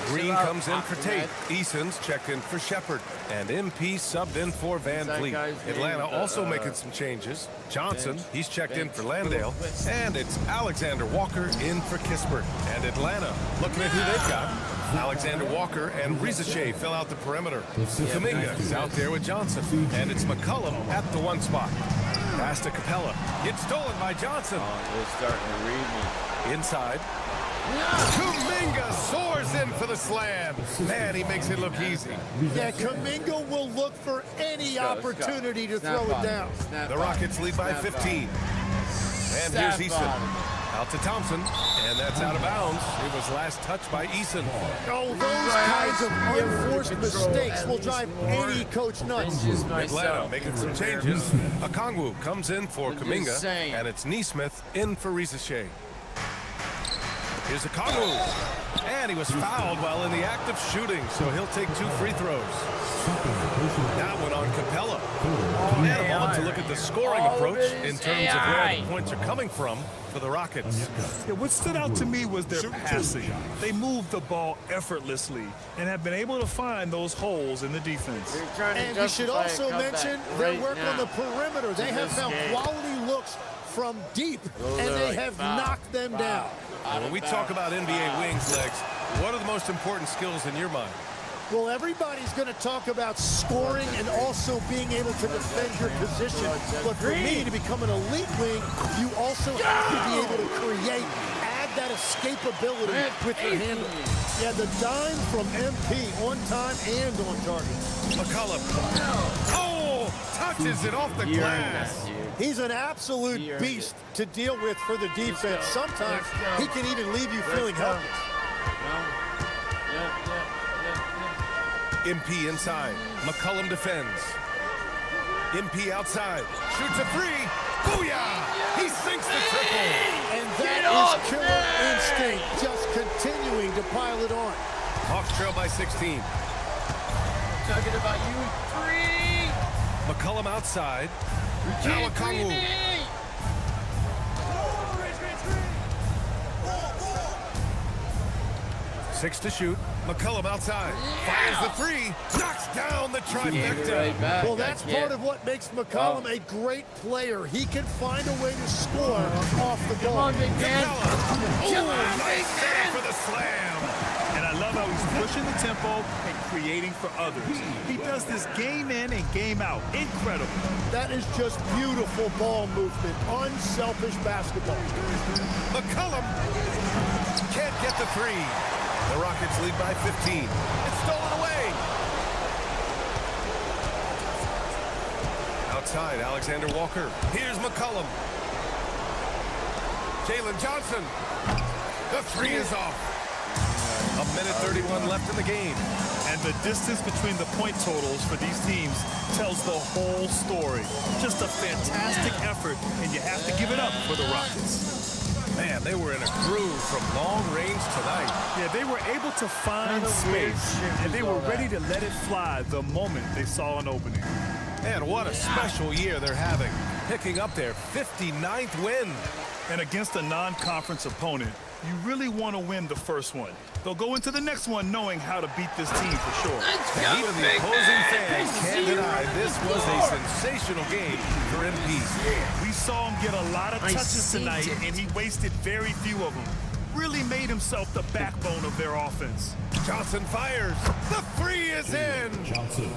Green comes in for Tate. Eason's checked in for Shepard. And MP subbed in for Van Vliet. Atlanta also making some changes. Johnson, he's checked in for Landale. And it's Alexander Walker in for Kispert. And Atlanta, looking at who they've got. Alexander Walker and Rizachet fill out the perimeter. Kuminga is out there with Johnson. And it's McCollum at the 1 spot. Pass to Capella. It's stolen by Johnson. Oh, they're starting to read me. Inside. Kuminga soars in for the slam. Man, he makes it look easy. Yeah, Kuminga will look for any opportunity to throw it down. The Rockets lead by 15. And here's Easton. Out to Thompson. And that's out of bounds. It was last touched by Easton. Oh, those kinds of unforced mistakes will drive any coach nuts. Atlanta making some changes. Okongwu comes in for Kuminga. And it's Neesmith in for Rizachet. Here's Okongwu. And he was fouled while in the act of shooting, so he'll take 2 free throws. That one on Capella. And a moment to look at the scoring approach in terms of where the points are coming from for the Rockets. Yeah, what stood out to me was their passing. They moved the ball effortlessly and have been able to find those holes in the defense. And we should also mention their work on the perimeter. They have found quality looks from deep, and they have knocked them down. When we talk about NBA wings, Legs, what are the most important skills in your mind? Well, everybody's going to talk about scoring and also being able to defend your position. But for me, to become an elite wing, you also have to be able to create, add that escapability with your handle. Yeah, the dime from MP on time and on target. McCollum. Oh, touches it off the glass. He's an absolute beast to deal with for the defense. Sometimes he can even leave you feeling helpless. MP inside. McCollum defends. MP outside. Shoots a 3. Booyah! He sinks the triple. And that is killer instinct, just continuing to pile it on. Hawks trail by 16. Talking about you 3. McCollum outside. Now Okongwu. 6 to shoot. McCollum outside. Fires the 3. Knocks down the trifecta. Well, that's part of what makes McCollum a great player. He can find a way to score off the ball. Come on, big man. Come on, nice setup for the slam. And I love how he's pushing the tempo and creating for others. He does this game in and game out. Incredible. That is just beautiful ball movement. Unselfish basketball. McCollum can't get the 3. The Rockets lead by 15. It's stolen away. Outside, Alexander Walker. Here's McCollum. Jalen Johnson. The 3 is off. A minute 31 left in the game. And the distance between the point totals for these teams tells the whole story. Just a fantastic effort, and you have to give it up for the Rockets. Man, they were in a groove from long range tonight. Yeah, they were able to find space, and they were ready to let it fly the moment they saw an opening. And what a special year they're having, picking up their 59th win. And against a non-conference opponent, you really want to win the first one. They'll go into the next one knowing how to beat this team for sure. And even the opposing fans can't deny this was a sensational game for MP. We saw him get a lot of touches tonight, and he wasted very few of them. Really made himself the backbone of their offense. Johnson fires. The three is in. Johnson.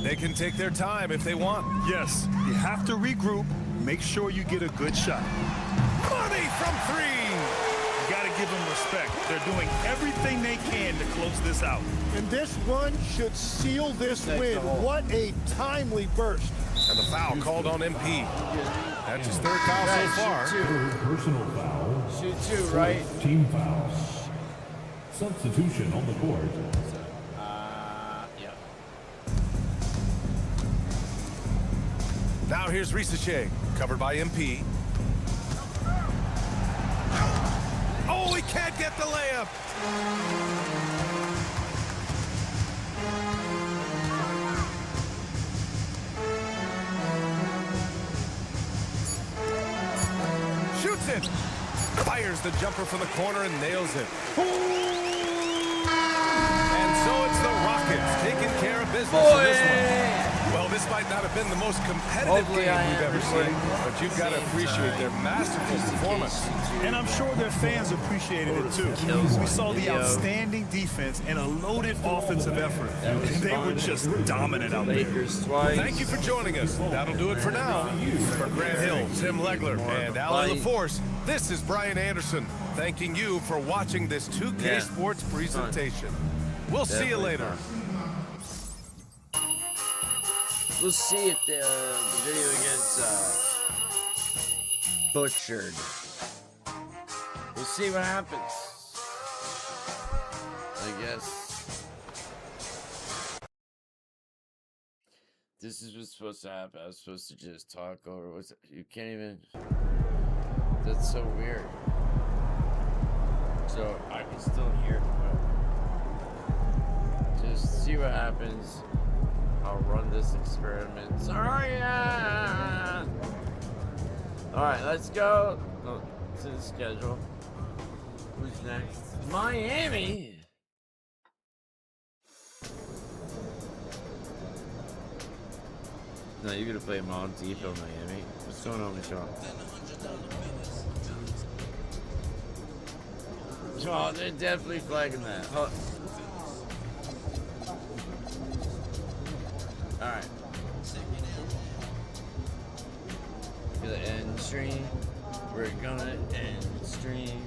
They can take their time if they want. Yes, you have to regroup. Make sure you get a good shot. Money from three. You got to give them respect. They're doing everything they can to close this out. And this run should seal this win. What a timely burst. And the foul called on MP. That's his third foul so far. Third personal foul. Shoot two, right? Team fouls. Substitution on the court. Yeah. Now here's Risache, covered by MP. Oh, he can't get the layup. Shoots it. Fires the jumper from the corner and nails it. And so it's the Rockets taking care of business in this one. Well, this might not have been the most competitive game we've ever seen, but you've got to appreciate their masterful performance. And I'm sure their fans appreciated it too. We saw the outstanding defense and a loaded offensive effort. They were just dominant out there. Thank you for joining us. That'll do it for now. For Grant Hill, Tim Legler, and Alan LaForce, this is Brian Anderson, thanking you for watching this 2K Sports presentation. We'll see you later. We'll see if the video gets butchered. We'll see what happens. I guess. This is what's supposed to happen. I was supposed to just talk over. What's it? You can't even. That's so weird. So I can still hear it, but just see what happens. I'll run this experiment. Sorry. Alright, let's go to the schedule. Who's next? Miami! No, you're gonna play Montefiore, Miami. What's going on with Sean? Oh, they're definitely flagging that. Alright. Gonna end stream. We're gonna end stream.